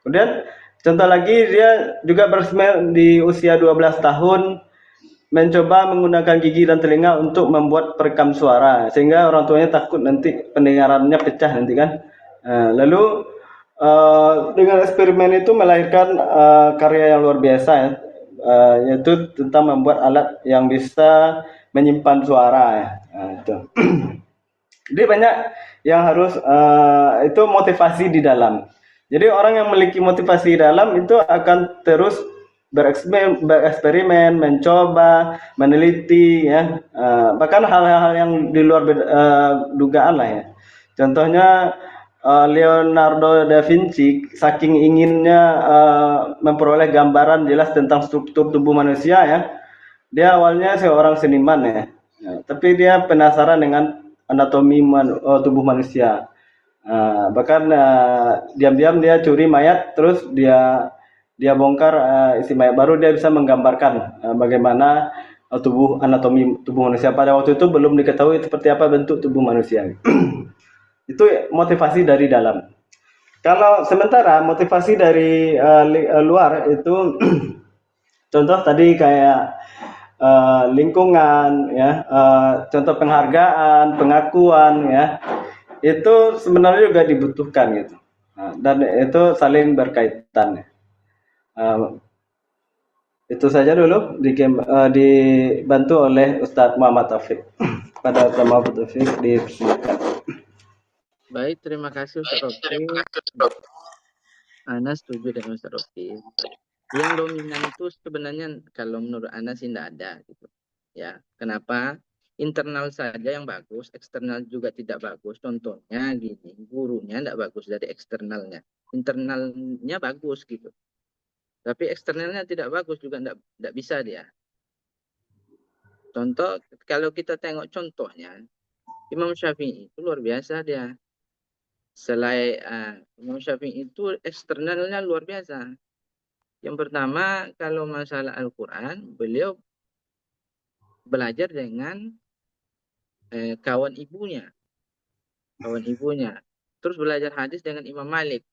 Kemudian contoh lagi, dia juga bereksperimen di usia 12 tahun, mencoba menggunakan gigi dan telinga untuk membuat perekam suara, sehingga orang tuanya takut nanti pendengarannya pecah nanti kan. Lalu dengan eksperimen itu melahirkan karya yang luar biasa ya, yaitu tentang membuat alat yang bisa menyimpan suara ya. Itu. Jadi banyak yang harus itu motivasi di dalam. Jadi orang yang memiliki motivasi di dalam itu akan terus bereksperimen, mencoba, meneliti ya, bahkan hal-hal yang di luar dugaan lah ya. Contohnya Leonardo da Vinci, saking inginnya memperoleh gambaran jelas tentang struktur tubuh manusia ya, dia awalnya seorang seniman ya, tapi dia penasaran dengan anatomi tubuh manusia. Bahkan diam-diam dia curi mayat, terus dia bongkar isi mayat, baru dia bisa menggambarkan bagaimana anatomi tubuh manusia. Pada waktu itu belum diketahui seperti apa bentuk tubuh manusia. Itu motivasi dari dalam. Kalau sementara motivasi dari luar itu contoh tadi kayak lingkungan ya, contoh penghargaan, pengakuan ya, itu sebenarnya juga dibutuhkan gitu. Dan itu saling berkaitan. Itu saja dulu dibantu oleh Ustadz Muhammad Taufik. Pada Ustadz Muhammad Taufik dipersilakan. Baik, terima kasih Ustaz Rofi. Ana setuju dengan Ustaz Rofi. Yang dominan itu sebenarnya kalau menurut Ana sih tidak ada gitu. Ya, kenapa? Internal saja yang bagus, eksternal juga tidak bagus. Contohnya gini, gurunya tidak bagus dari eksternalnya. Internalnya bagus gitu. Tapi eksternalnya tidak bagus juga, tidak bisa dia. Contoh, kalau kita tengok contohnya, Imam Syafi'i itu luar biasa dia. Selain Imam Syafi'i itu eksternalnya luar biasa. Yang pertama, kalau masalah Al-Quran, beliau belajar dengan kawan ibunya. Terus belajar hadis dengan Imam Malik.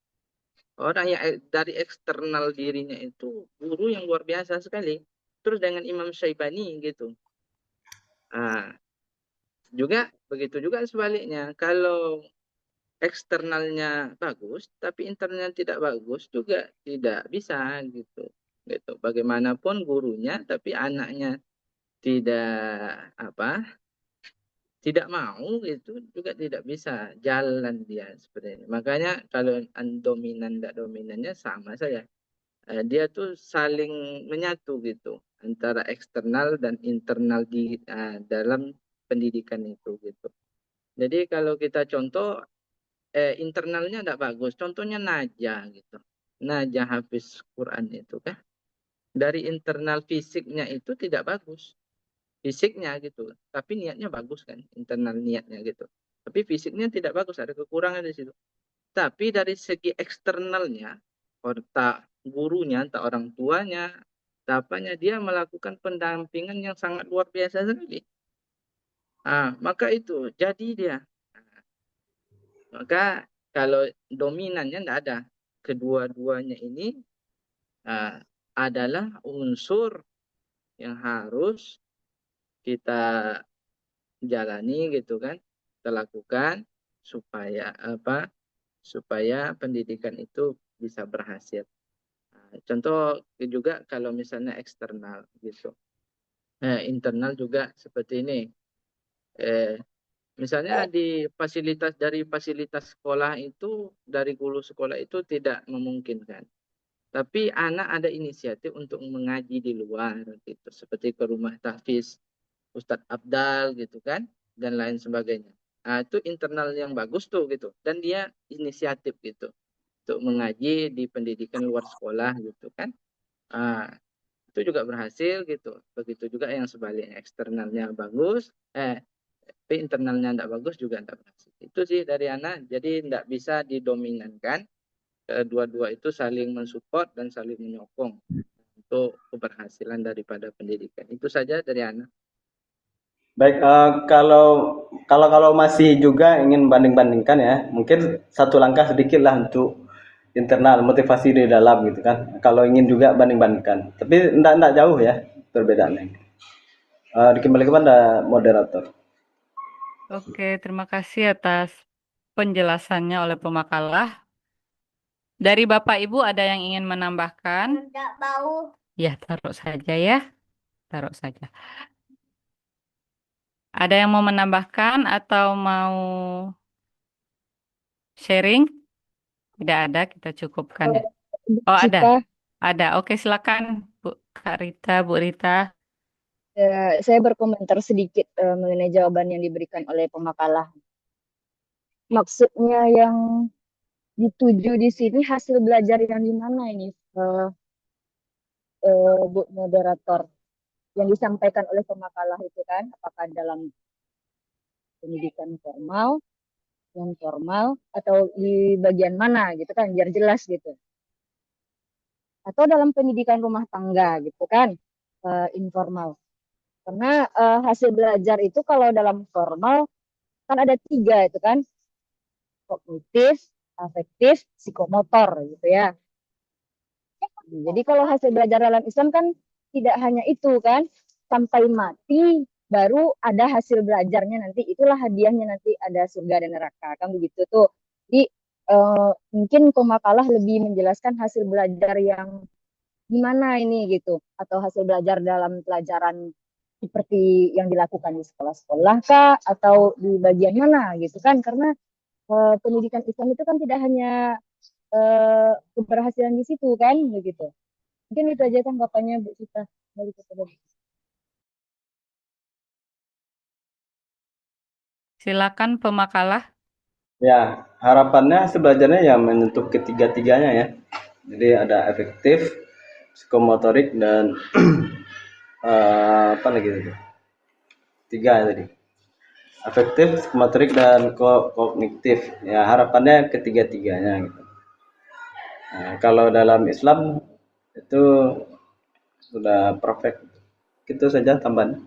Orang yang dari eksternal dirinya itu guru yang luar biasa sekali. Terus dengan Imam Syaibani gitu. Juga begitu juga sebaliknya. Kalau eksternalnya bagus, tapi internalnya tidak bagus juga tidak bisa gitu. Bagaimanapun gurunya, tapi anaknya tidak tidak mau gitu juga tidak bisa jalan dia seperti ini. Makanya kalau dominan tidak dominannya sama saja. Dia tuh saling menyatu gitu antara eksternal dan internal di dalam pendidikan itu gitu. Jadi kalau kita contoh internalnya tidak bagus, contohnya Najah gitu. Najah hafiz Quran itu kan dari internal fisiknya itu tidak bagus. Fisiknya gitu, tapi niatnya bagus kan, internal niatnya gitu. Tapi fisiknya tidak bagus, ada kekurangan di situ. Tapi dari segi eksternalnya, entah gurunya, entah orang tuanya, entah apanya, dia melakukan pendampingan yang sangat luar biasa sekali. Maka itu jadi dia. Maka kalau dominannya tidak ada, kedua-duanya ini adalah unsur yang harus kita jalani gitu kan, kita lakukan supaya supaya pendidikan itu bisa berhasil. Contoh juga kalau misalnya eksternal gitu, internal juga seperti ini. Misalnya dari fasilitas sekolah itu, dari guru sekolah itu tidak memungkinkan. Tapi anak ada inisiatif untuk mengaji di luar gitu, seperti ke rumah tahfiz Ustadz Abdal gitu kan, dan lain sebagainya. Itu internal yang bagus tuh gitu, dan dia inisiatif gitu untuk mengaji di pendidikan luar sekolah gitu kan. Itu juga berhasil gitu. Begitu juga yang sebaliknya, eksternalnya bagus, tapi internalnya tidak bagus juga tidak berhasil. Itu sih dari anak. Jadi tidak bisa didominankan. Kedua-dua itu saling mensupport dan saling menyokong untuk keberhasilan daripada pendidikan. Itu saja dari anak. Baik, kalau masih juga ingin banding-bandingkan ya, mungkin satu langkah sedikit lah untuk internal motivasi di dalam gitu kan. Kalau ingin juga banding-bandingkan, tapi enggak jauh ya perbedaannya. Dikembalikan kepada moderator. Oke, terima kasih atas penjelasannya oleh pemakalah. Dari Bapak Ibu ada yang ingin menambahkan? Enggak bau. Ya, taruh saja ya. Taruh saja. Ada yang mau menambahkan atau mau sharing? Tidak ada, kita cukupkan ya. Oh, ada. Sipa, Ada. Oke, silakan Bu Kak Rita, Bu Rita. saya berkomentar sedikit mengenai jawaban yang diberikan oleh pemakalah. Maksudnya yang dituju di sini hasil belajar yang di mana ini, Bu moderator? Yang disampaikan oleh pemakalah itu kan, apakah dalam pendidikan formal, non formal, atau di bagian mana gitu kan, biar jelas gitu. Atau dalam pendidikan rumah tangga gitu kan, informal. Karena hasil belajar itu kalau dalam formal kan ada 3 itu kan, kognitif, afektif, psikomotor gitu ya. Jadi kalau hasil belajar dalam Islam kan tidak hanya itu kan, sampai mati baru ada hasil belajarnya, nanti itulah hadiahnya, nanti ada surga dan neraka kan begitu tuh. Jadi mungkin pemakalah lebih menjelaskan hasil belajar yang gimana ini gitu, atau hasil belajar dalam pelajaran seperti yang dilakukan di sekolah-sekolah kah, atau di bagian mana gitu kan, karena pendidikan Islam itu kan tidak hanya keberhasilan di situ kan begitu. Mungkin itu aja tanggapannya Bu Sita dari kepada. Silakan pemakalah. Ya, harapannya sebelajarnya ya menyentuh ketiga-tiganya ya. Jadi ada efektif, psikomotorik, dan apa lagi tadi? 3 tadi. Efektif, psikomotorik, dan kognitif. Ya, harapannya ketiga-tiganya gitu. Nah, kalau dalam Islam itu sudah perfect. Itu saja tambahan.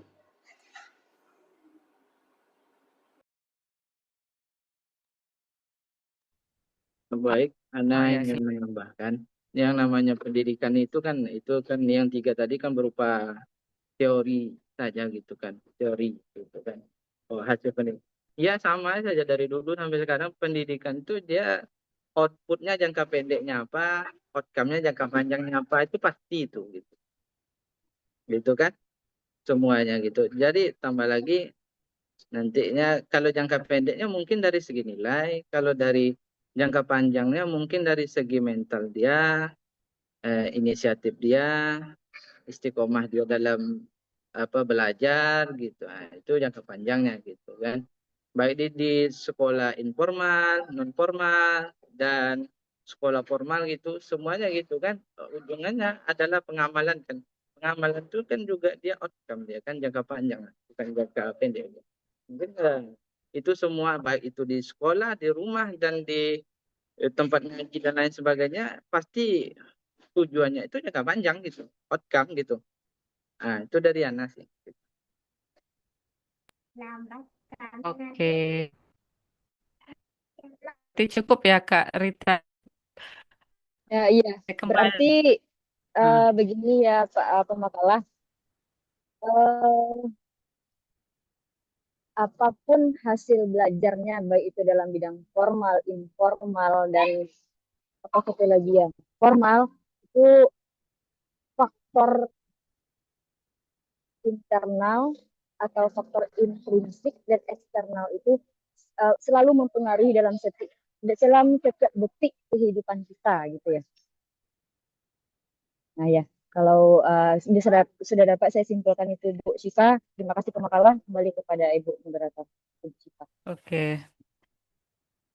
Baik, Ana Ya, ingin menambahkan yang namanya pendidikan itu kan yang 3 tadi kan berupa teori saja gitu kan, teori gitu kan. Oh, hasil pendidikan. Ya sama saja dari dulu sampai sekarang pendidikan itu dia outputnya jangka pendeknya apa, outcome-nya jangka panjangnya apa itu pasti itu gitu. Gitu kan semuanya gitu. Jadi tambah lagi nantinya kalau jangka pendeknya mungkin dari segi nilai, kalau dari jangka panjangnya mungkin dari segi mental dia, inisiatif dia, istiqomah dia dalam belajar gitu. Nah, itu jangka panjangnya gitu kan. Baik di sekolah informal, non formal dan sekolah formal gitu, semuanya gitu kan. Ujungannya adalah pengamalan kan. Pengamalan itu kan juga dia outcome dia kan jangka panjang, bukan jangka pendek. Mungkin itu semua baik itu di sekolah, di rumah dan di tempat ngaji dan lain sebagainya pasti tujuannya itu jangka panjang gitu, outcome gitu. Nah, itu dari Ana sih. oke. Itu cukup ya Kak Rita. Ya, iya. Saya Berarti kembali. begini ya Pak Pemakalah. Eh, Apapun hasil belajarnya, baik itu dalam bidang formal, informal, dan apa satu lagi ya, formal, itu faktor internal atau faktor intrinsik dan eksternal itu selalu mempengaruhi dalam setiap detik kehidupan kita gitu ya. Nah ya, kalau sudah dapat saya simpulkan itu Bu Syifa. Terima kasih Pemakalah. Kembali kepada Ibu Moderator, Bu Syifa. Oke.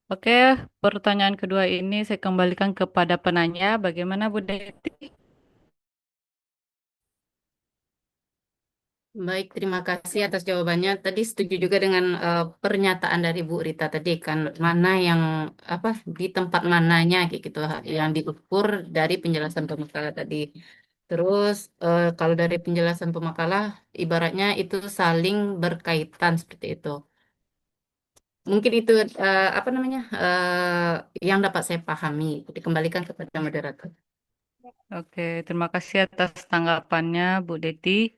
Oke, pertanyaan kedua ini saya kembalikan kepada penanya. Bagaimana Bu Deti? Baik, terima kasih atas jawabannya. Tadi setuju juga dengan pernyataan dari Bu Rita tadi kan, mana yang apa di tempat mananya kayak gitu yang diukur dari penjelasan pemakalah tadi. Terus kalau dari penjelasan pemakalah, ibaratnya itu saling berkaitan seperti itu. Mungkin itu apa namanya yang dapat saya pahami. Dikembalikan kepada moderator. Oke, terima kasih atas tanggapannya Bu Deti.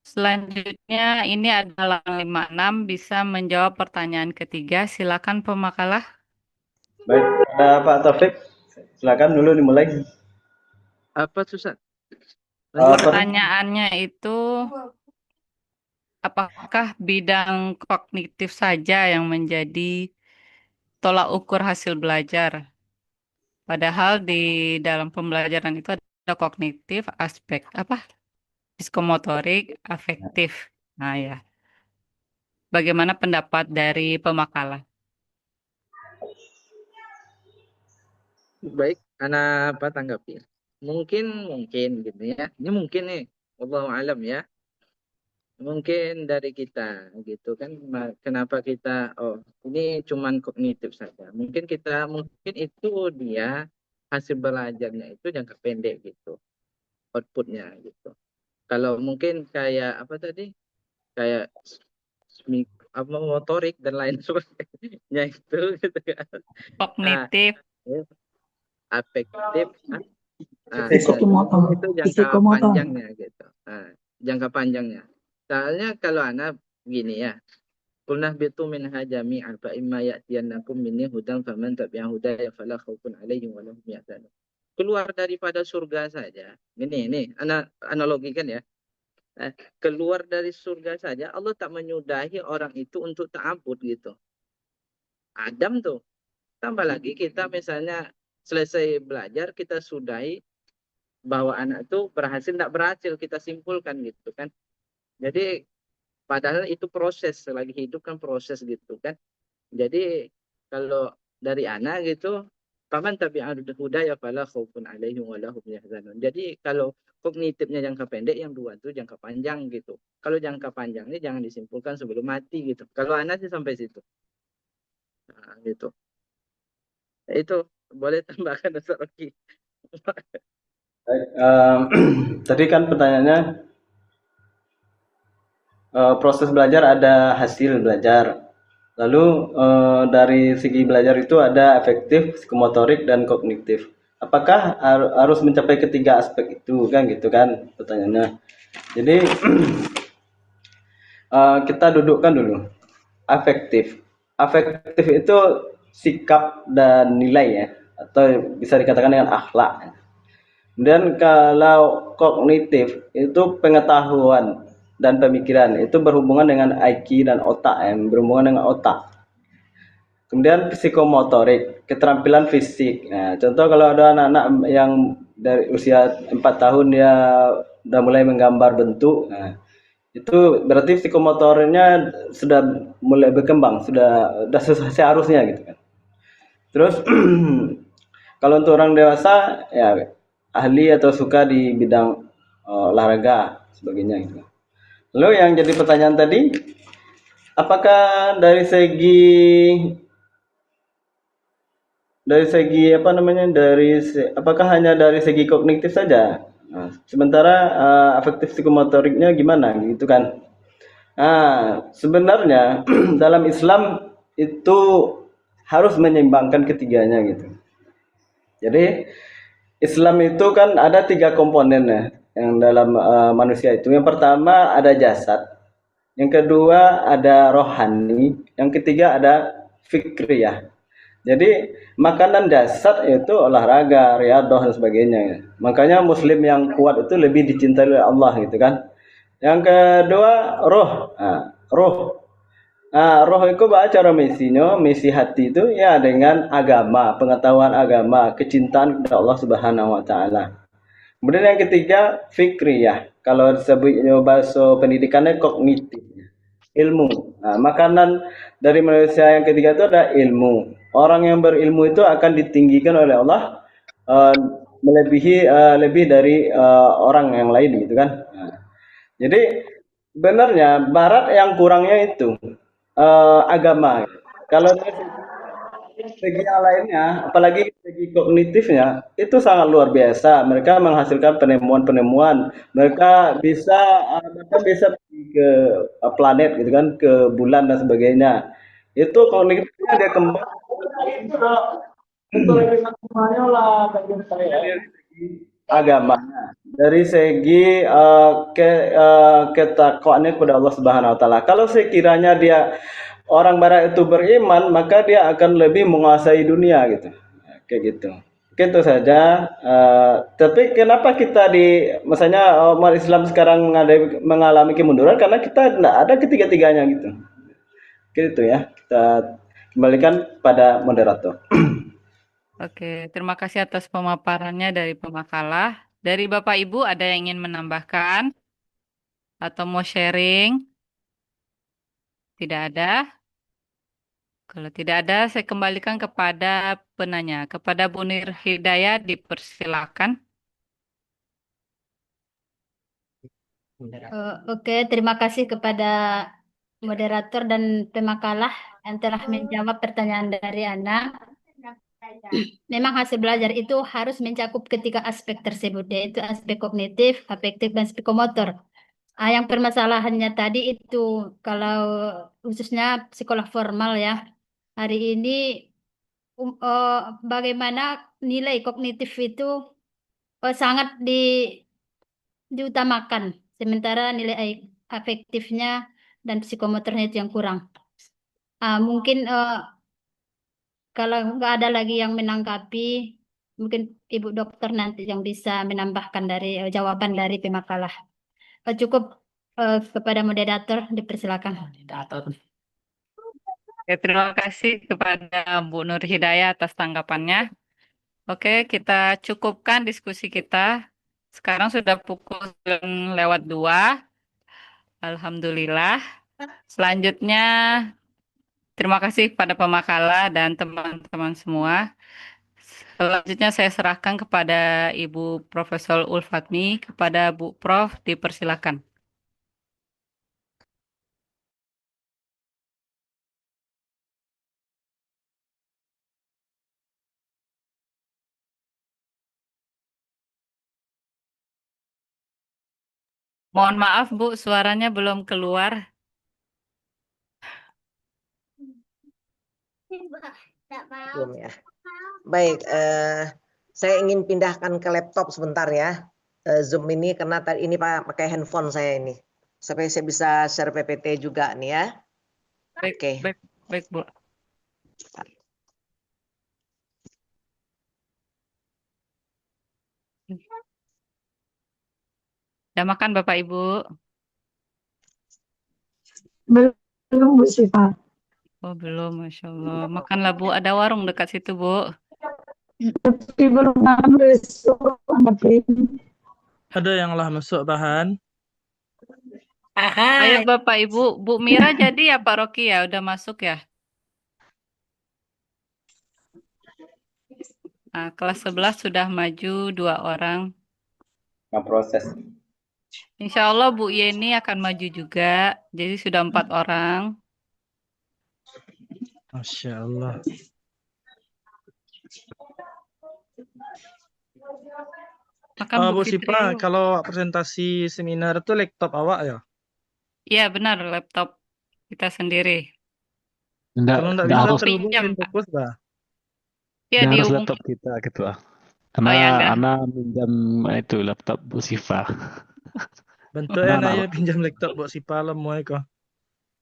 Selanjutnya ini adalah 56 bisa menjawab pertanyaan ketiga. Silakan Pemakalah. Baik, Pak Taufik, silakan dulu dimulai. Apa susah? Pertanyaannya itu apakah bidang kognitif saja yang menjadi tolak ukur hasil belajar? Padahal di dalam pembelajaran itu ada kognitif, aspek apa? Psikomotorik, afektif. Nah ya, bagaimana pendapat dari Pemakalah? Baik, Ana apa tanggapi? Mungkin gitu ya. Ini mungkin nih, wallahu alam ya. Mungkin dari kita gitu kan kenapa kita ini cuman kognitif saja. Mungkin itu dia hasil belajarnya itu jangka pendek gitu, outputnya gitu. Kalau mungkin kayak apa tadi? Kayak motorik dan lain sebagainya itu gitu kan. Nah, Kognitif, afektif, Psikomotor. itu jangka Psikomotor. panjangnya gitu. Nah, jangka panjangnya. Soalnya kalau anak gini ya, qulna bitu minha jami'an fa imma ya'tiyannakum minni hudan faman tabi'a hudaya fala khaufun 'alaihim wa lahum yahzanun. Keluar daripada surga saja. Ini analogikan ya. Keluar dari surga saja Allah tak menyudahi orang itu untuk ta'abbud gitu. Adam tuh. Tambah lagi kita misalnya selesai belajar kita sudahi bahwa anak itu berhasil tidak berhasil kita simpulkan gitu kan. Jadi padahal itu proses selagi hidup kan proses gitu kan. Jadi kalau dari anak gitu paman tabi'al huda ya fala khaufun 'alaihim wa lahum yahzanun. Jadi kalau kognitifnya jangka pendek yang dua itu jangka panjang gitu. Kalau jangka panjang ini jangan disimpulkan sebelum mati gitu. Kalau anak sih sampai situ. Nah, gitu. Itu boleh tambahkan Ustaz Rocky. Baik, tadi kan pertanyaannya proses belajar ada hasil belajar. Lalu dari segi belajar itu ada afektif, psikomotorik, dan kognitif. Apakah harus mencapai ketiga aspek itu kan gitu kan pertanyaannya. Jadi kita dudukkan dulu. Afektif. Afektif itu sikap dan nilai ya, atau bisa dikatakan dengan akhlak. Dan kalau kognitif itu pengetahuan dan pemikiran, itu berhubungan dengan IQ dan otak ya, berhubungan dengan otak. Kemudian psikomotorik, keterampilan fisik. Nah, contoh kalau ada anak-anak yang dari usia 4 tahun dia udah mulai menggambar bentuk, nah, itu berarti psikomotornya sudah mulai berkembang, sudah seharusnya gitu kan. Terus kalau untuk orang dewasa ya ahli atau suka di bidang olahraga sebagainya gitu. Lalu yang jadi pertanyaan tadi, apakah dari segi apa namanya apakah hanya dari segi kognitif saja? Nah, sementara afektif psikomotoriknya gimana gitu kan? Nah, sebenarnya dalam Islam itu harus menyeimbangkan ketiganya gitu. Jadi Islam itu kan ada 3 komponen ya yang dalam manusia itu. Yang pertama ada jasad, yang kedua ada rohani, yang ketiga ada fikriyah. Jadi makanan dasar itu olahraga, riyadhah dan sebagainya. Makanya Muslim yang kuat itu lebih dicintai oleh Allah gitu kan. Yang kedua roh. Roh. Roh itu cara misinya, misi hati itu ya dengan agama, pengetahuan agama, kecintaan kepada Allah Subhanahu wa taala. Kemudian yang ketiga fikriyah. Kalau disebutnya bahasa pendidikannya kognitif, ilmu. Nah, makanan dari manusia yang ketiga itu ada ilmu. Orang yang berilmu itu akan ditinggikan oleh Allah eh, melebihi lebih dari orang yang lain gitu kan. Nah, jadi sebenarnya Barat yang kurangnya itu agama. Kalau dari segi yang lainnya, apalagi segi kognitifnya, itu sangat luar biasa. Mereka menghasilkan penemuan-penemuan. Mereka bisa bahkan bisa pergi ke planet gitu kan, ke bulan dan sebagainya. Itu kognitifnya dia kembang dari segi agama, dari segi ketakwaannya kepada Allah Subhanahu wa taala. Kalau sekiranya dia orang barat itu beriman, maka dia akan lebih menguasai dunia gitu. Kayak gitu. Itu saja. Tapi kenapa kita misalnya umat Islam sekarang mengalami kemunduran karena kita tidak ada ketiga-tiganya gitu. Gitu ya. Kita kembalikan pada moderator. Oke, terima kasih atas pemaparannya dari pemakalah. Dari Bapak Ibu ada yang ingin menambahkan atau mau sharing? Tidak ada. Kalau tidak ada, saya kembalikan kepada penanya. Kepada Bu Nur Hidayah, dipersilakan. Oke, terima kasih kepada moderator dan pemakalah yang telah menjawab pertanyaan dari Ana. Memang hasil belajar itu harus mencakup ketiga aspek tersebut, yaitu aspek kognitif, afektif, dan psikomotor. Yang permasalahannya tadi itu, kalau khususnya psikolog formal ya, hari ini bagaimana nilai kognitif itu sangat diutamakan, sementara nilai afektifnya dan psikomotornya itu yang kurang. Mungkin kalau nggak ada lagi yang menanggapi, mungkin Ibu Dokter nanti yang bisa menambahkan dari jawaban dari pemakalah. Cukup kepada moderator, dipersilakan. Oke, terima kasih kepada Bu Nur Hidayah atas tanggapannya. Oke, kita cukupkan diskusi kita. Sekarang sudah pukul 9:02. Alhamdulillah. Selanjutnya, terima kasih kepada pemakalah dan teman-teman semua. Selanjutnya saya serahkan kepada Ibu Profesor Ulfatmi. Kepada Bu Prof, dipersilakan. Mohon maaf Bu, suaranya belum keluar. Belum ya. Baik, saya ingin pindahkan ke laptop sebentar ya. Zoom ini karena tadi ini pakai handphone saya ini. Sampai saya bisa share PPT juga nih ya. Baik, Oke. baik, baik, Bu. Udah makan Bapak Ibu? Belum Bu Siva. Oh, belum, Masya Allah. Makanlah Bu, ada warung dekat situ Bu. Tapi belum makan besok. Ada yang lah masuk bahan. Ayo Bapak Ibu, Bu Mira jadi ya Pak Rocky ya? Udah masuk ya? Nah, kelas 11 sudah maju 2 orang. Nah, proses. Insya Allah Bu Yeni akan maju juga. Jadi sudah 4 orang. Masya Allah. Makan Bu Bu Fitri Sipa, yuk. kalau presentasi seminar itu laptop awak ya? Iya benar, laptop kita sendiri. Kalau nggak bisa Mau terhubung pinjam ke Pak? pos dah. Ya Harus dihubungi. laptop kita gitu ah. Oh ya dah. Ana minjam itu laptop Bu Sifa. Bentuk ya Ana Naya pinjam laptop buat Sipa lah mau kok.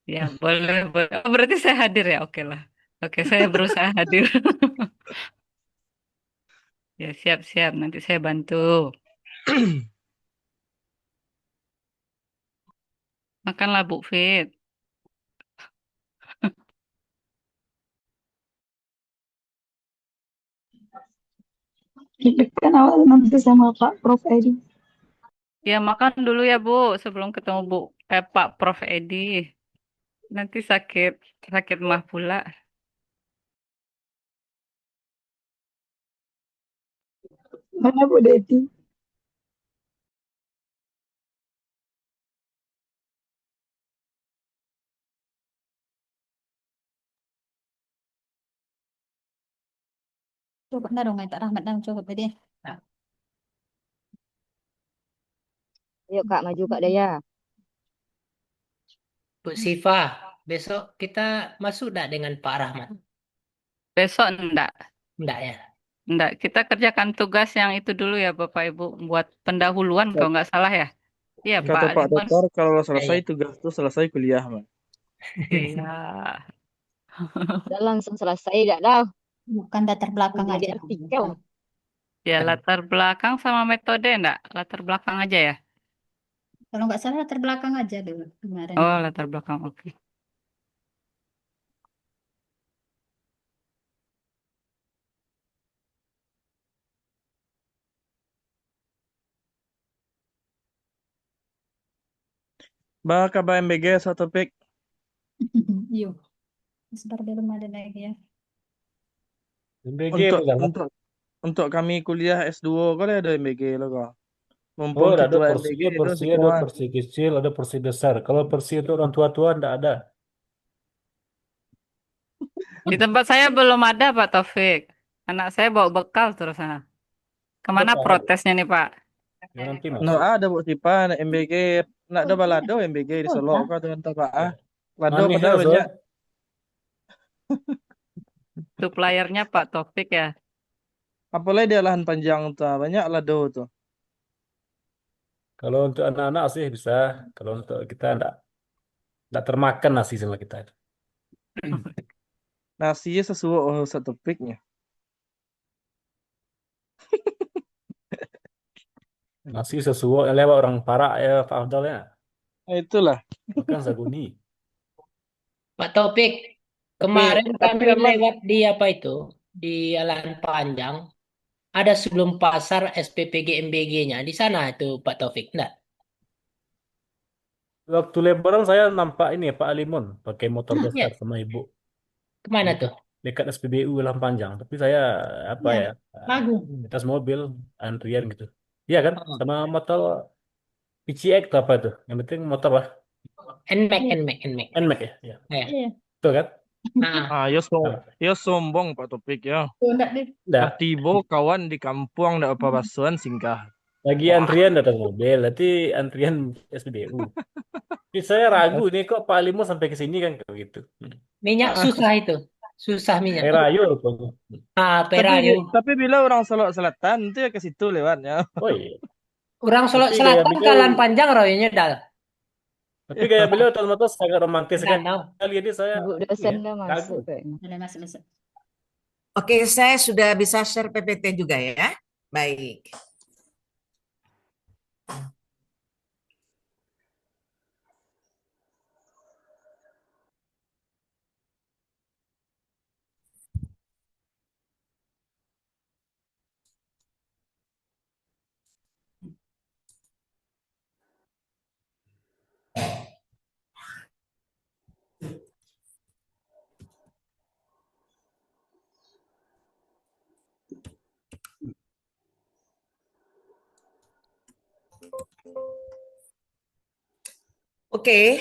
Ya boleh, boleh. Oh, berarti saya hadir ya? Oke lah. Oke, saya berusaha hadir. Ya siap-siap, nanti saya bantu. Makanlah Bu Fit. Kan awal nanti sama Pak Prof Edi. Ya makan dulu ya Bu, sebelum ketemu Pak Prof Edi. Nanti sakit mah pula. Mana Bu Deti? Coba dah dong, tak rahmat dah coba dia. Ayo Kak, maju Kak Daya. Bu Siva, besok kita masuk dah dengan Pak Rahmat? Besok enggak. Enggak ya? Enggak, kita kerjakan tugas yang itu dulu ya Bapak Ibu, buat pendahuluan kalau nggak salah ya. Iya Pak Kata Pak Alimon. Dokter kalau selesai Iya. tugas itu selesai kuliah, Man. Iya. Udah langsung selesai dah dah. Bukan latar belakang Jadi aja. artikel. Ya latar belakang sama metode enggak? Latar belakang aja ya? Kalau nggak salah latar belakang aja dulu kemarin. Oh, latar belakang, oke. Bah, kabar MBG satu topik. Yuk. Sebentar belum ada lagi ya. MBG Untuk apa untuk untuk kami kuliah S2 kok ada MBG lo kok. Mumpung Oh, ada ketua porsi, MBG ada itu porsi, ada semua. porsi kecil, ada porsi besar. Kalau porsi itu orang tua-tua enggak ada. Di tempat saya belum ada Pak Taufik. Anak saya bawa bekal terus sana. Kemana Apa? protesnya nih Pak? Ya, nanti No masuk. ada Bu Sipa nak MBG nak ada balado MBG di Solo kok dengan Pak ah. Lado Manis padahal ya, banyak. Suppliernya Pak Taufik ya. Apalagi dia lahan panjang tuh banyak lado tuh. Kalau untuk anak-anak sih bisa. Kalau untuk kita enggak termakan nasi sama kita. Nasinya sesuai satu topiknya. Nasi sesuai yang lewat orang Parak ya, Pak Afdal ya. Itulah. Makan saguni. Pak Taufik, Tapi kemarin kami Arman, lewat di apa itu? Di Jalan Panjang. Ada sebelum pasar SPPG MBG-nya. Di sana itu Pak Taufik, enggak? Waktu lebaran saya nampak ini Pak Alimon pakai motor Ya, besar sama ibu kemana tuh? dekat SPBU Lam Panjang. Tapi saya apa Ya, ya Magu. atas mobil antrian gitu. Iya kan? Oh. Sama motor PCX atau apa itu? Yang penting motor lah. NMAX. NMAX ya. Ya. Ya. Iya. Betul kan? Nah, ya sombong Pak Topik ya. Enggak deh. Enggak. Tiba kawan di kampung ndak apa basuhan singgah. Lagi antrian datang mobil, nanti antrian SPBU. Jadi saya ragu nih kok Pak Alimon sampai ke sini kan kayak gitu. minyak susah itu. Susah minyak. Perayu rupanya. Perayu. Tapi bila orang Solok Selatan itu ya ke situ lewatnya. Oh iya. Orang Solok Tapi gaya Selatan beliau, Kalan Panjang roynya dal. tapi gaya beliau otomatis sangat romantis Nggak tahu. sekali. Ini saya Bu ini dosen ya, udah masuk kagum. kayaknya. Udah masuk. Oke, saya sudah bisa share PPT juga ya. Baik. Oke,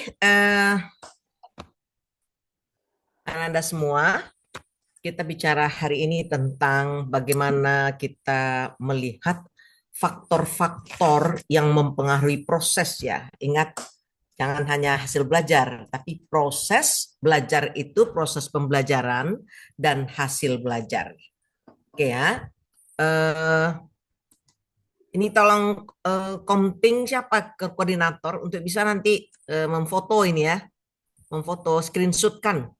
Anda semua, kita bicara hari ini tentang bagaimana kita melihat faktor-faktor yang mempengaruhi proses ya. Ingat, jangan hanya hasil belajar, tapi proses belajar itu proses pembelajaran dan hasil belajar. Oke ya. Ini tolong komting siapa ke koordinator untuk bisa nanti memfoto ini ya, memfoto, screenshotkan.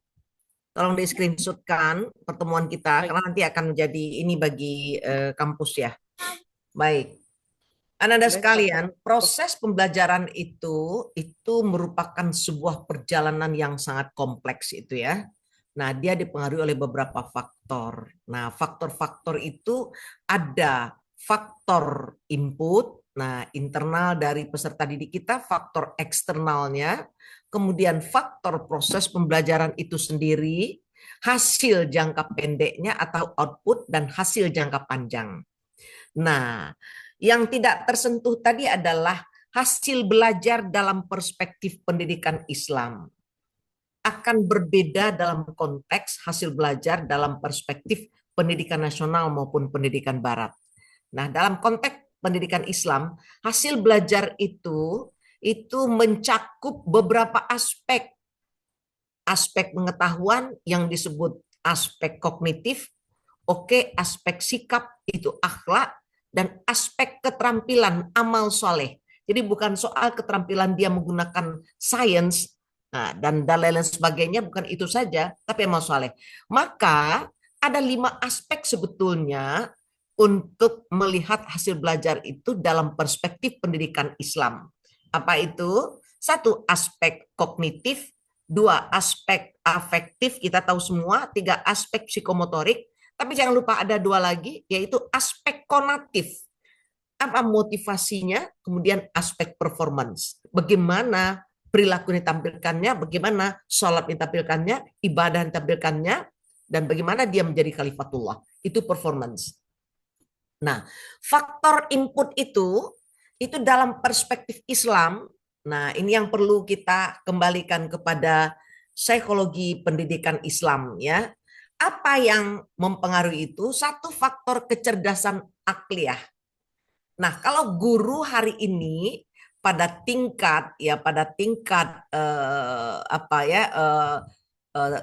Tolong di screenshotkan pertemuan kita karena nanti akan menjadi ini bagi kampus ya. Baik. Anak-anak sekalian, proses pembelajaran itu merupakan sebuah perjalanan yang sangat kompleks itu ya. Nah, dia dipengaruhi oleh beberapa faktor. Nah, faktor-faktor itu ada faktor input, nah internal dari peserta didik kita, faktor eksternalnya, kemudian faktor proses pembelajaran itu sendiri, hasil jangka pendeknya atau output, dan hasil jangka panjang. Nah, yang tidak tersentuh tadi adalah hasil belajar dalam perspektif pendidikan Islam akan berbeda dalam konteks hasil belajar dalam perspektif pendidikan nasional maupun pendidikan barat. Nah, dalam konteks pendidikan Islam, hasil belajar itu mencakup beberapa aspek. Aspek pengetahuan yang disebut aspek kognitif, aspek sikap itu akhlak, dan aspek keterampilan amal soleh. Jadi bukan soal keterampilan dia menggunakan sains dan lain-lain sebagainya, bukan itu saja, tapi amal soleh. Maka ada 5 aspek sebetulnya untuk melihat hasil belajar itu dalam perspektif pendidikan Islam. Apa itu? 1, aspek kognitif, 2, aspek afektif, kita tahu semua, 3, aspek psikomotorik, tapi jangan lupa ada 2 lagi, yaitu aspek konatif. Apa motivasinya? Kemudian aspek performance. Bagaimana perilaku ditampilkannya, bagaimana sholat ditampilkannya, ibadah ditampilkannya, dan bagaimana dia menjadi khalifatullah. Itu performance. Nah, faktor input itu dalam perspektif Islam, nah ini yang perlu kita kembalikan kepada psikologi pendidikan Islam ya. Apa yang mempengaruhi itu? 1, faktor kecerdasan akliyah. Nah, kalau guru hari ini pada tingkat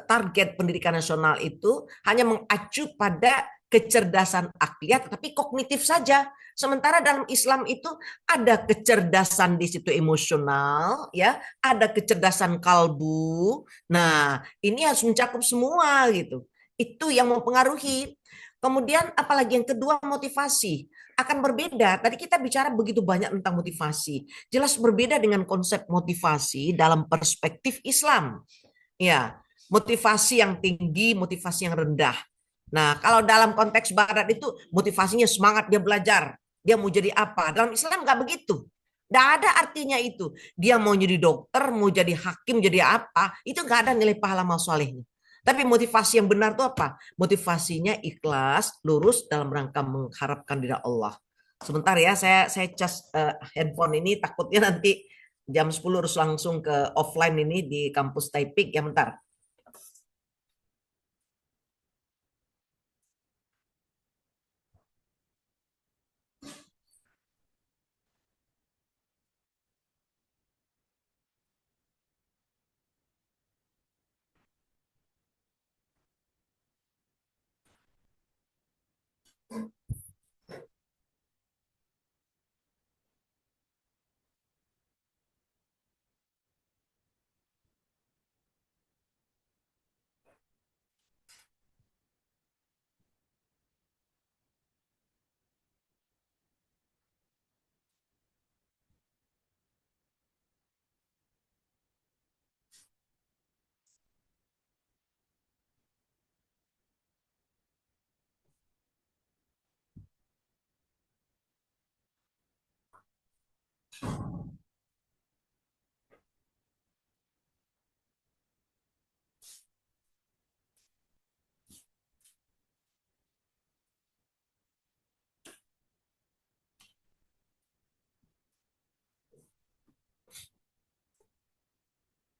target pendidikan nasional itu hanya mengacu pada kecerdasan akliyah tetapi kognitif saja. Sementara dalam Islam itu ada kecerdasan di situ emosional, ya, ada kecerdasan kalbu. Nah, ini harus mencakup semua gitu. Itu yang mempengaruhi. Kemudian apalagi yang kedua, motivasi akan berbeda. Tadi kita bicara begitu banyak tentang motivasi. Jelas berbeda dengan konsep motivasi dalam perspektif Islam. Ya, motivasi yang tinggi, motivasi yang rendah. Nah, kalau dalam konteks barat itu motivasinya semangat dia belajar. Dia mau jadi apa? Dalam Islam nggak begitu. Nggak ada artinya itu. Dia mau jadi dokter, mau jadi hakim, jadi apa, itu nggak ada nilai pahala amal solehnya. Tapi motivasi yang benar itu apa? Motivasinya ikhlas, lurus dalam rangka mengharapkan ridha Allah. Sebentar ya, saya cas handphone ini takutnya nanti jam 10 harus langsung ke offline ini di kampus Taipik ya, bentar.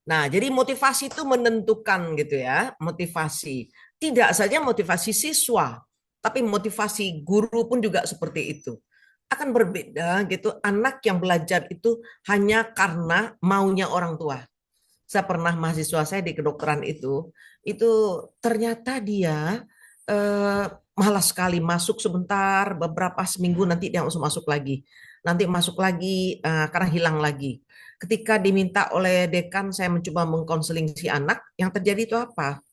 Nah, jadi motivasi itu menentukan gitu ya, motivasi. Tidak saja motivasi siswa, tapi motivasi guru pun juga seperti itu. Akan berbeda gitu, anak yang belajar itu hanya karena maunya orang tua. Saya pernah mahasiswa saya di kedokteran itu ternyata dia eh, malas sekali masuk sebentar, beberapa seminggu nanti dia langsung masuk lagi. Nanti masuk lagi karena hilang lagi. Ketika diminta oleh dekan saya mencoba mengkonseling si anak, yang terjadi itu apa?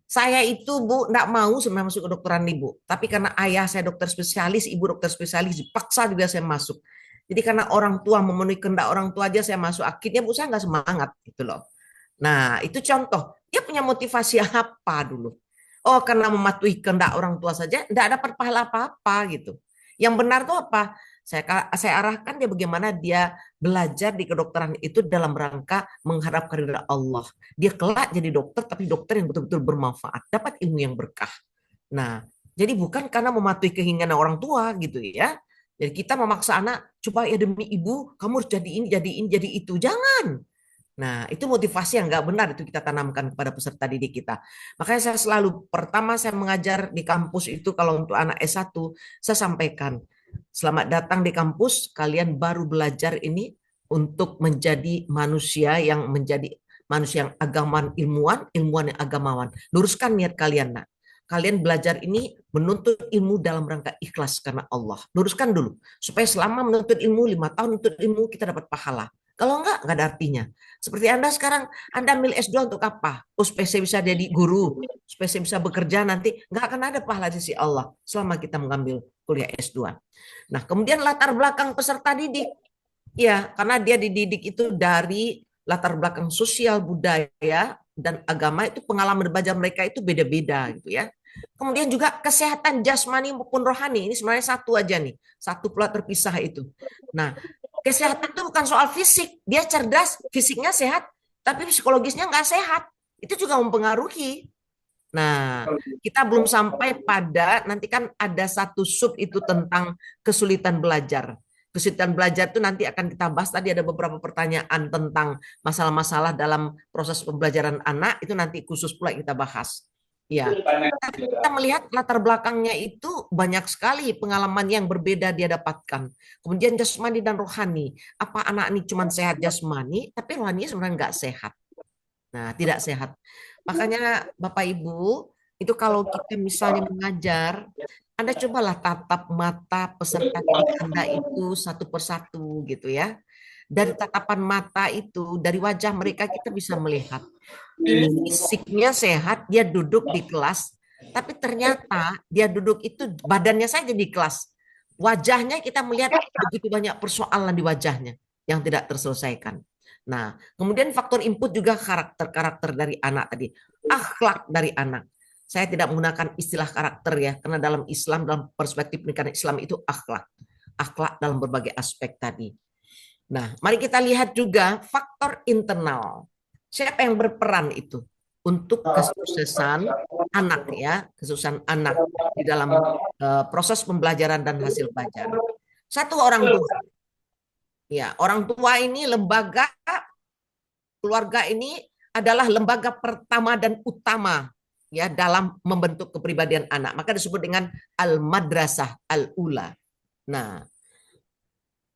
Saya itu Bu enggak mau sebenarnya masuk kedokteran Ibu, tapi karena ayah saya dokter spesialis, ibu dokter spesialis, dipaksa juga saya masuk. Jadi karena orang tua memenuhi kehendak orang tua aja saya masuk, akhirnya Bu saya nggak semangat gitu loh. Nah, itu contoh. Dia punya motivasi apa dulu? Oh, karena mematuhi kehendak orang tua saja, tidak dapat pahala apa-apa gitu. Yang benar tuh apa? Saya arahkan dia bagaimana dia belajar di kedokteran itu dalam rangka mengharap ridha Allah. Dia kelak jadi dokter, tapi dokter yang betul-betul bermanfaat, dapat ilmu yang berkah. Nah, jadi bukan karena mematuhi keinginan orang tua gitu ya. Jadi kita memaksa anak, coba ya demi ibu, kamu harus jadi ini, jadi itu. Jangan. Nah, itu motivasi yang nggak benar itu kita tanamkan kepada peserta didik kita. Makanya saya selalu, pertama saya mengajar di kampus itu kalau untuk anak S1, saya sampaikan, selamat datang di kampus, kalian baru belajar ini untuk menjadi manusia yang agamawan, ilmuwan yang agamawan. Luruskan niat kalian, nak. Kalian belajar ini menuntut ilmu dalam rangka ikhlas karena Allah. Luruskan dulu. Supaya selama menuntut ilmu, 5 tahun menuntut ilmu, kita dapat pahala. Kalau enggak ada artinya. Seperti Anda sekarang, Anda ambil S2 untuk apa? Oh, supaya saya bisa jadi guru, supaya saya bisa bekerja nanti. Enggak akan ada pahala di sisi Allah selama kita mengambil kuliah S2. Nah, kemudian latar belakang peserta didik. Ya, karena dia dididik itu dari latar belakang sosial, budaya, dan agama, itu pengalaman belajar mereka itu beda-beda gitu ya. Kemudian juga kesehatan jasmani maupun rohani. Ini sebenarnya satu aja nih. Satu pula terpisah itu. Nah, kesehatan itu bukan soal fisik. Dia cerdas, fisiknya sehat, tapi psikologisnya nggak sehat. Itu juga mempengaruhi. Nah, kita belum sampai pada, nanti kan ada satu sub itu tentang kesulitan belajar. Kesulitan belajar itu nanti akan kita bahas. Tadi ada beberapa pertanyaan tentang masalah-masalah dalam proses pembelajaran anak, itu nanti khusus pula kita bahas. Ya, kita melihat latar belakangnya itu banyak sekali pengalaman yang berbeda dia dapatkan. Kemudian jasmani dan rohani. Apa anak ini cuma sehat jasmani, tapi rohani sebenarnya nggak sehat. Nah, tidak sehat. Makanya Bapak Ibu, itu kalau kita misalnya mengajar, Anda cobalah tatap mata peserta didik Anda itu satu persatu gitu ya. Dari tatapan mata itu, dari wajah mereka kita bisa melihat. Ini fisiknya sehat, dia duduk di kelas, tapi ternyata dia duduk itu badannya saja di kelas. Wajahnya kita melihat begitu banyak persoalan di wajahnya yang tidak terselesaikan. Nah, kemudian faktor input juga karakter dari anak tadi. Akhlak dari anak. Saya tidak menggunakan istilah karakter ya, karena dalam Islam, dalam perspektif pendidikan Islam itu akhlak. Akhlak dalam berbagai aspek tadi. Nah, mari kita lihat juga faktor internal. Siapa yang berperan itu untuk kesuksesan anak ya, kesuksesan anak di dalam proses pembelajaran dan hasil belajar. Satu, orang tua. Ya, orang tua ini lembaga, keluarga ini adalah lembaga pertama dan utama ya dalam membentuk kepribadian anak. Maka disebut dengan al-madrasah al-ula. Nah,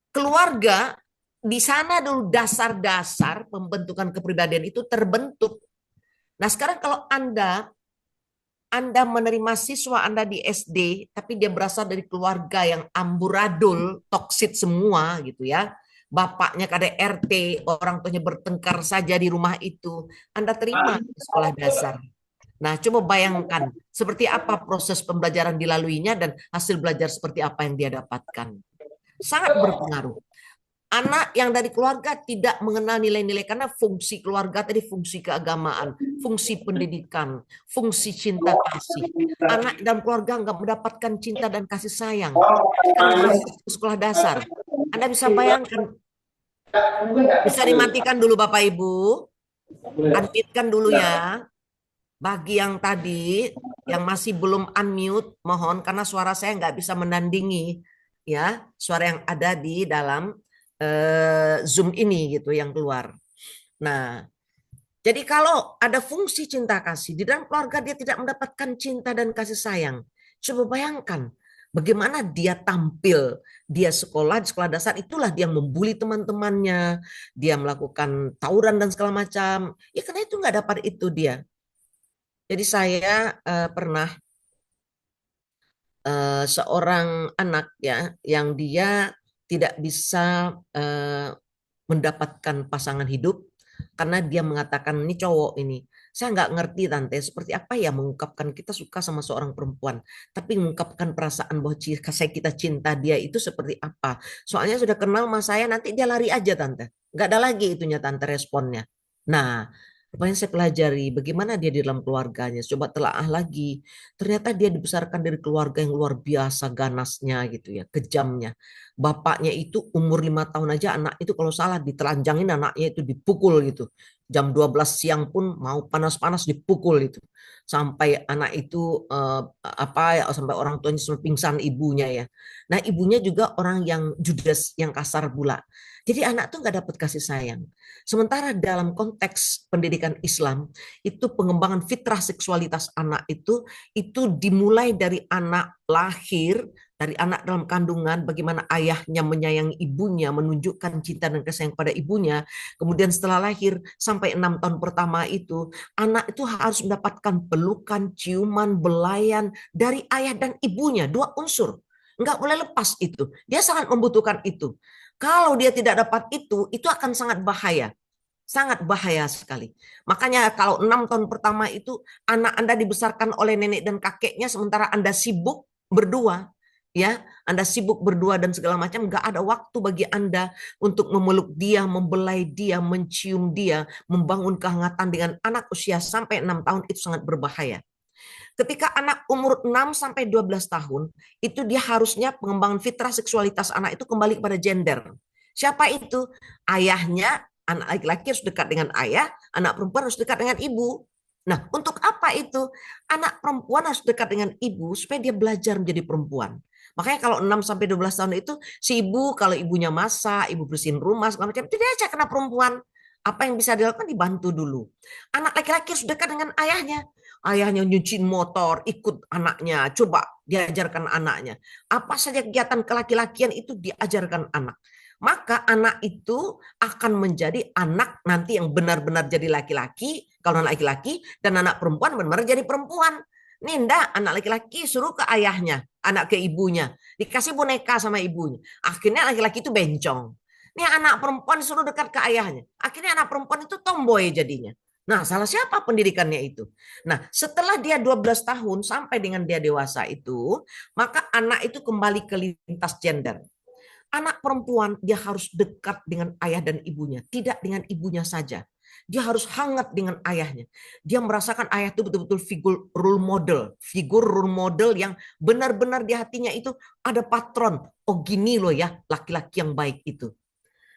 keluarga di sana dulu dasar-dasar pembentukan kepribadian itu terbentuk. Nah, sekarang kalau Anda menerima siswa Anda di SD, tapi dia berasal dari keluarga yang amburadul, toksit semua gitu ya. Bapaknya KDRT, orang tuanya bertengkar saja di rumah itu. Anda terima di sekolah dasar. Nah, coba bayangkan seperti apa proses pembelajaran dilaluinya dan hasil belajar seperti apa yang dia dapatkan. Sangat berpengaruh. Anak yang dari keluarga tidak mengenal nilai-nilai karena fungsi keluarga tadi fungsi keagamaan, fungsi pendidikan, fungsi cinta kasih. Anak dalam keluarga nggak mendapatkan cinta dan kasih sayang. Karena sekolah dasar. Anda bisa bayangkan. Bisa dimatikan dulu Bapak Ibu. Unmute-kan dulu ya. Bagi yang tadi yang masih belum unmute, mohon karena suara saya nggak bisa menandingi ya suara yang ada di dalam Zoom ini gitu yang keluar. Nah, Jadi kalau ada fungsi cinta kasih di dalam keluarga, dia tidak mendapatkan cinta dan kasih sayang. Coba bayangkan bagaimana dia tampil. Dia sekolah, di sekolah dasar itulah dia membuli teman-temannya, dia melakukan tawuran dan segala macam. Ya karena itu nggak dapat itu dia. Jadi saya pernah seorang anak ya yang dia tidak bisa mendapatkan pasangan hidup karena dia mengatakan ini cowok ini. Saya nggak ngerti tante seperti apa ya mengungkapkan kita suka sama seorang perempuan, tapi mengungkapkan perasaan bahwa kita cinta dia itu seperti apa. Soalnya sudah kenal sama saya nanti dia lari aja tante, nggak ada lagi itunya tante responnya. Nah, apa yang saya pelajari, bagaimana dia di dalam keluarganya, coba telaah lagi. Ternyata dia dibesarkan dari keluarga yang luar biasa ganasnya gitu ya, kejamnya. Bapaknya itu umur 5 tahun aja anak itu kalau salah ditelanjangin anaknya itu dipukul gitu. Jam 12 siang pun mau panas-panas dipukul itu. Sampai anak itu sampai orang tuanya sampai pingsan ibunya ya. Nah, ibunya juga orang yang judes, yang kasar pula. Jadi anak tuh nggak dapat kasih sayang. Sementara dalam konteks pendidikan Islam, itu pengembangan fitrah seksualitas anak itu dimulai dari anak lahir, dari anak dalam kandungan, bagaimana ayahnya menyayangi ibunya, menunjukkan cinta dan kasih sayang pada ibunya. Kemudian setelah lahir sampai 6 tahun pertama itu, anak itu harus mendapatkan pelukan, ciuman, belayan dari ayah dan ibunya, 2 unsur. Nggak boleh lepas itu. Dia sangat membutuhkan itu. Kalau dia tidak dapat itu akan sangat bahaya. Sangat bahaya sekali. Makanya kalau 6 tahun pertama itu anak Anda dibesarkan oleh nenek dan kakeknya sementara Anda sibuk berdua. Ya, Anda sibuk berdua dan segala macam, nggak ada waktu bagi Anda untuk memeluk dia, membelai dia, mencium dia, membangun kehangatan dengan anak usia sampai 6 tahun itu sangat berbahaya. Ketika anak umur 6 sampai 12 tahun, itu dia harusnya pengembangan fitrah seksualitas anak itu kembali kepada gender. Siapa itu? Ayahnya, anak laki-laki harus dekat dengan ayah, anak perempuan harus dekat dengan ibu. Nah, untuk apa itu? Anak perempuan harus dekat dengan ibu supaya dia belajar menjadi perempuan. Makanya kalau 6 sampai 12 tahun itu si ibu kalau ibunya masak, ibu bersihin rumah segala macam, itu dia aja kena perempuan. Apa yang bisa dilakukan dibantu dulu. Anak laki-laki harus dekat dengan ayahnya. Ayahnya nyuciin motor, ikut anaknya, coba diajarkan anaknya. Apa saja kegiatan kelaki-lakian itu diajarkan anak. Maka anak itu akan menjadi anak nanti yang benar-benar jadi laki-laki, kalau anak laki-laki, dan anak perempuan benar-benar jadi perempuan. Ninda, anak laki-laki suruh ke ayahnya, anak ke ibunya, dikasih boneka sama ibunya. Akhirnya laki-laki itu bencong. Nih anak perempuan suruh dekat ke ayahnya. Akhirnya anak perempuan itu tomboy jadinya. Nah, salah siapa pendidikannya itu? Nah, setelah dia 12 tahun sampai dengan dia dewasa itu, maka anak itu kembali ke lintas gender. Anak perempuan dia harus dekat dengan ayah dan ibunya, tidak dengan ibunya saja. Dia harus hangat dengan ayahnya. Dia merasakan ayah itu betul-betul figur role model yang benar-benar di hatinya itu ada patron. Oh gini loh ya laki-laki yang baik itu.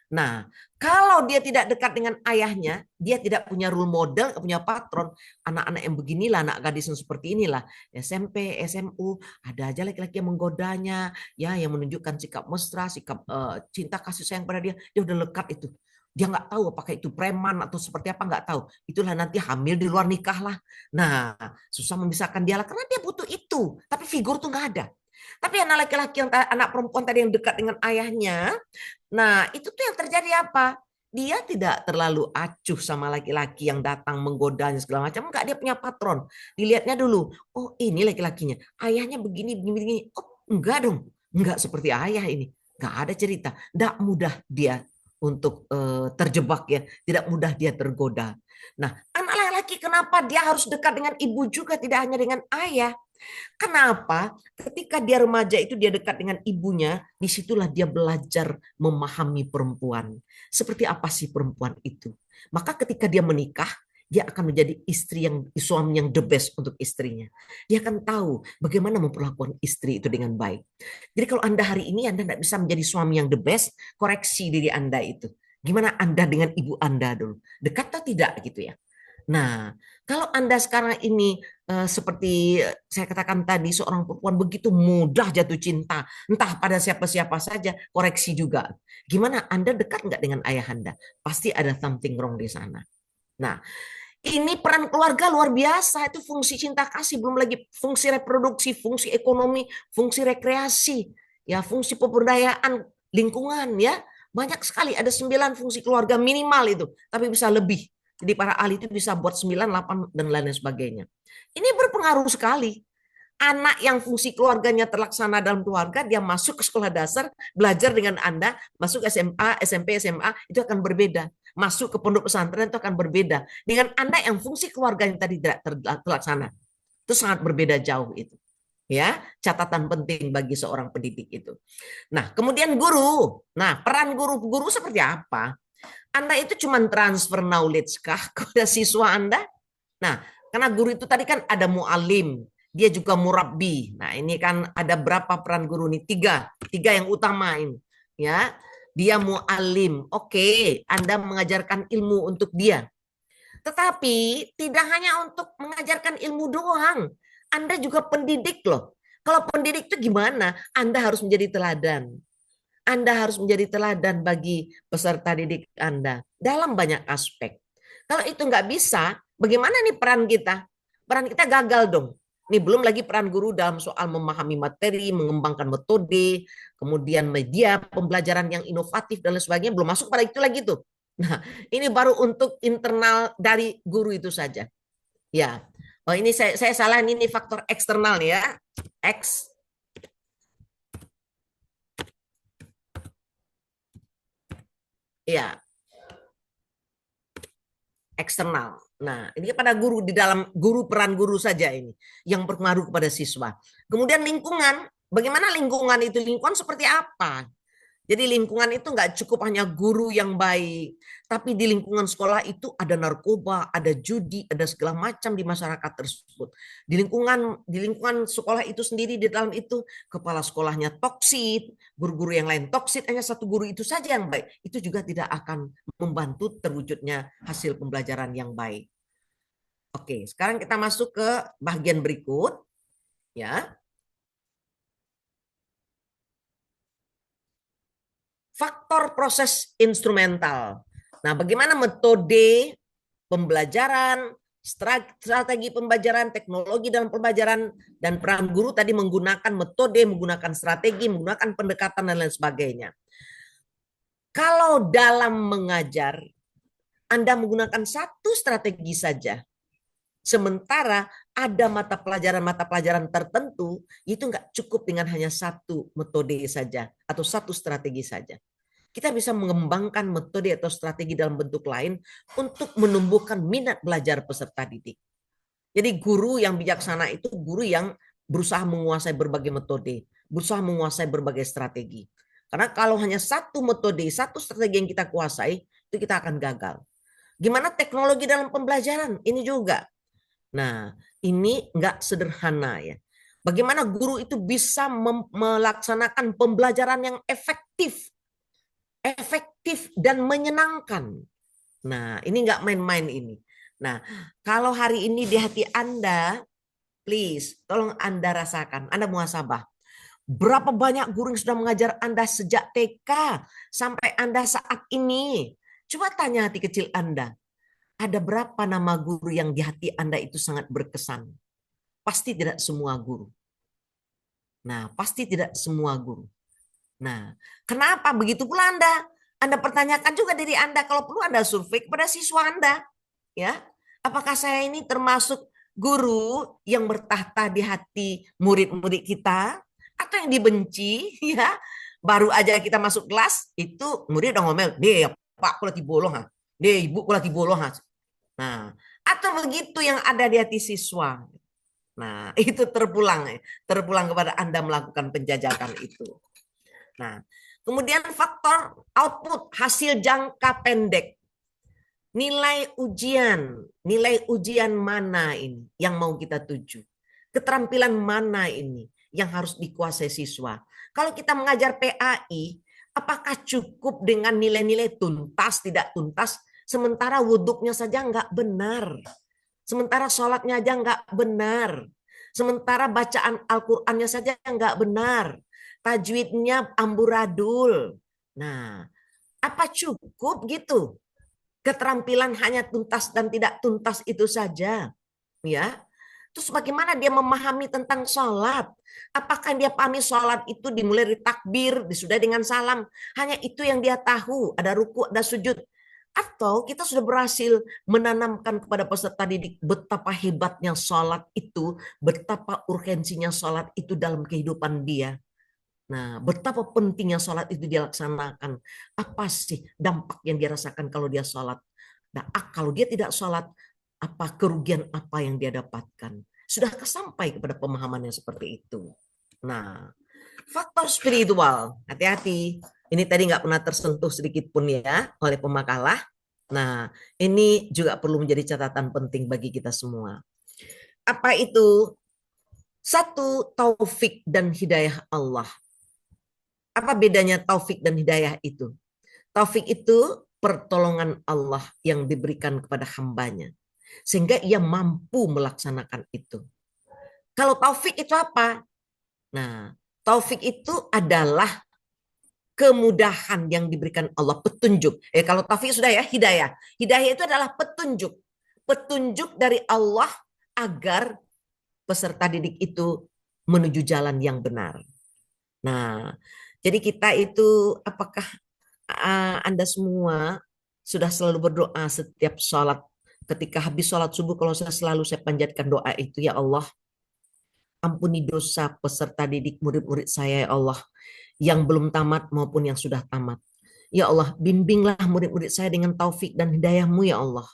Nah, kalau dia tidak dekat dengan ayahnya, dia tidak punya role model, tidak punya patron. Anak-anak yang beginilah, anak gadis yang seperti inilah, SMP, SMU, ada aja laki-laki yang menggodanya, ya, yang menunjukkan sikap mesra, sikap cinta kasih sayang pada dia. Dia udah lekat itu. Dia nggak tahu apakah itu preman atau seperti apa, nggak tahu. Itulah nanti hamil di luar nikah lah. Nah, susah memisahkan dia lah karena dia butuh itu. Tapi figur tuh nggak ada. Tapi anak laki-laki yang anak perempuan tadi yang dekat dengan ayahnya, nah itu tuh yang terjadi apa? Dia tidak terlalu acuh sama laki-laki yang datang menggodanya segala macam. Enggak, dia punya patron. Dilihatnya dulu, oh ini laki-lakinya, ayahnya begini, begini, begini. Oh enggak dong, enggak seperti ayah ini. Enggak ada cerita. Enggak mudah dia untuk terjebak ya, tidak mudah dia tergoda. Nah, anak laki-laki kenapa dia harus dekat dengan ibu juga, tidak hanya dengan ayah? Kenapa? Ketika dia remaja itu dia dekat dengan ibunya, disitulah dia belajar memahami perempuan. Seperti apa sih perempuan itu? Maka ketika dia menikah, dia akan menjadi suami yang the best untuk istrinya. Dia akan tahu bagaimana memperlakukan istri itu dengan baik. Jadi kalau Anda hari ini Anda tidak bisa menjadi suami yang the best, koreksi diri Anda itu. Gimana Anda dengan ibu Anda dulu? Dekat atau tidak gitu ya? Nah, kalau Anda sekarang ini seperti saya katakan tadi, seorang perempuan begitu mudah jatuh cinta, entah pada siapa-siapa saja, koreksi juga. Gimana Anda dekat nggak dengan ayah Anda? Pasti ada something wrong di sana. Nah, Ini peran keluarga luar biasa, itu fungsi cinta kasih, belum lagi fungsi reproduksi, fungsi ekonomi, fungsi rekreasi, ya, fungsi pemberdayaan lingkungan, ya. Banyak sekali, ada 9 fungsi keluarga minimal itu, tapi bisa lebih. Jadi para ahli itu bisa buat 9, 8 dan lain sebagainya. Ini berpengaruh sekali. Anak yang fungsi keluarganya terlaksana dalam keluarga, dia masuk ke sekolah dasar, belajar dengan Anda, masuk SMA, SMP, SMA, itu akan berbeda. Masuk ke pondok pesantren itu akan berbeda. Dengan Anda yang fungsi keluarganya tadi tidak terlaksana. Itu sangat berbeda jauh itu. Ya, catatan penting bagi seorang pendidik itu. Nah, kemudian guru. Nah, peran guru seperti apa? Anda itu cuma transfer knowledge kah kepada siswa Anda? Nah, karena guru itu tadi kan ada mu'alim, dia juga murabbi. Nah, ini kan ada berapa peran guru nih? Tiga yang utama ini. Ya, dia mu'alim. Oke, Anda mengajarkan ilmu untuk dia. Tetapi tidak hanya untuk mengajarkan ilmu doang. Anda juga pendidik loh. Kalau pendidik itu gimana? Anda harus menjadi teladan. Anda harus menjadi teladan bagi peserta didik Anda dalam banyak aspek. Kalau itu nggak bisa, bagaimana nih peran kita? Peran kita gagal dong. Ini belum lagi peran guru dalam soal memahami materi, mengembangkan metode, kemudian media pembelajaran yang inovatif dan lain sebagainya, belum masuk pada itu lagi tuh. Nah, ini baru untuk internal dari guru itu saja. Ya, oh ini saya salah, ini faktor eksternal ya. X. Ya, eksternal. Nah, ini pada guru, di dalam guru, peran guru saja ini yang berpengaruh kepada siswa. Kemudian lingkungan, bagaimana lingkungan itu? Lingkungan seperti apa? Jadi lingkungan itu nggak cukup hanya guru yang baik, tapi di lingkungan sekolah itu ada narkoba, ada judi, ada segala macam di masyarakat tersebut. Di lingkungan sekolah itu sendiri, di dalam itu kepala sekolahnya toksik, guru-guru yang lain toksik, hanya satu guru itu saja yang baik. Itu juga tidak akan membantu terwujudnya hasil pembelajaran yang baik. Oke, sekarang kita masuk ke bagian berikut, ya. Faktor proses instrumental. Nah, bagaimana metode pembelajaran, strategi pembelajaran, teknologi dalam pembelajaran, dan peran guru tadi menggunakan metode, menggunakan strategi, menggunakan pendekatan, dan lain sebagainya. Kalau dalam mengajar, Anda menggunakan satu strategi saja, sementara ada mata pelajaran tertentu, itu nggak cukup dengan hanya satu metode saja atau satu strategi saja. Kita bisa mengembangkan metode atau strategi dalam bentuk lain untuk menumbuhkan minat belajar peserta didik. Jadi guru yang bijaksana itu guru yang berusaha menguasai berbagai metode, berusaha menguasai berbagai strategi. Karena kalau hanya satu metode, satu strategi yang kita kuasai, itu kita akan gagal. Gimana teknologi dalam pembelajaran? Ini juga. Nah, ini nggak sederhana ya. Bagaimana guru itu bisa melaksanakan pembelajaran yang efektif dan menyenangkan. Nah, ini nggak main-main ini. Nah, kalau hari ini di hati Anda, please, tolong Anda rasakan, Anda muhasabah. Berapa banyak guru yang sudah mengajar Anda sejak TK sampai Anda saat ini? Coba tanya hati kecil Anda. Ada berapa nama guru yang di hati Anda itu sangat berkesan? Pasti tidak semua guru. Nah, pasti tidak semua guru. Nah, kenapa begitu pula Anda? Anda pertanyakan juga diri Anda, kalau perlu Anda survei kepada siswa Anda. Ya, apakah saya ini termasuk guru yang bertahta di hati murid-murid kita? Atau yang dibenci? Ya, baru aja kita masuk kelas, itu murid udah ngomel, deh Pak, aku lagi bolong. Deh Ibu, aku lagi bolong. Nah, atau begitu yang ada di hati siswa. Nah, itu terpulang kepada Anda melakukan penjajakan itu. Nah, kemudian faktor output, hasil jangka pendek. Nilai ujian mana ini yang mau kita tuju? Keterampilan mana ini yang harus dikuasai siswa? Kalau kita mengajar PAI, apakah cukup dengan nilai-nilai tuntas, tidak tuntas, sementara wuduknya saja nggak benar? Sementara sholatnya aja nggak benar? Sementara bacaan Al-Qur'annya saja nggak benar? Tajwidnya amburadul. Nah, apa cukup gitu? Keterampilan hanya tuntas dan tidak tuntas itu saja, ya. Terus bagaimana dia memahami tentang sholat? Apakah dia pahami sholat itu dimulai dari takbir, disudahi dengan salam? Hanya itu yang dia tahu, ada ruku, ada sujud. Atau kita sudah berhasil menanamkan kepada peserta didik betapa hebatnya sholat itu, betapa urgensinya sholat itu dalam kehidupan dia. Nah, betapa pentingnya sholat itu dia laksanakan. Apa sih dampak yang dia rasakan kalau dia sholat? Nah, kalau dia tidak sholat, apa kerugian apa yang dia dapatkan? Sudah kesampai kepada pemahaman yang seperti itu. Nah, faktor spiritual, hati-hati. Ini tadi nggak pernah tersentuh sedikit pun ya oleh pemakalah. Nah, ini juga perlu menjadi catatan penting bagi kita semua. Apa itu? Satu, taufik dan hidayah Allah. Apa bedanya taufik dan hidayah itu? Taufik itu pertolongan Allah yang diberikan kepada hambanya. Sehingga ia mampu melaksanakan itu. Kalau taufik itu apa? Nah, taufik itu adalah kemudahan yang diberikan Allah, petunjuk. Kalau taufik sudah ya, hidayah. Hidayah itu adalah petunjuk. Petunjuk dari Allah agar peserta didik itu menuju jalan yang benar. Nah, jadi kita itu, apakah Anda semua sudah selalu berdoa setiap sholat? Ketika habis sholat subuh, kalau saya panjatkan doa itu, ya Allah, ampuni dosa peserta didik murid-murid saya, ya Allah, yang belum tamat maupun yang sudah tamat. Ya Allah, bimbinglah murid-murid saya dengan taufik dan hidayah-Mu, ya Allah,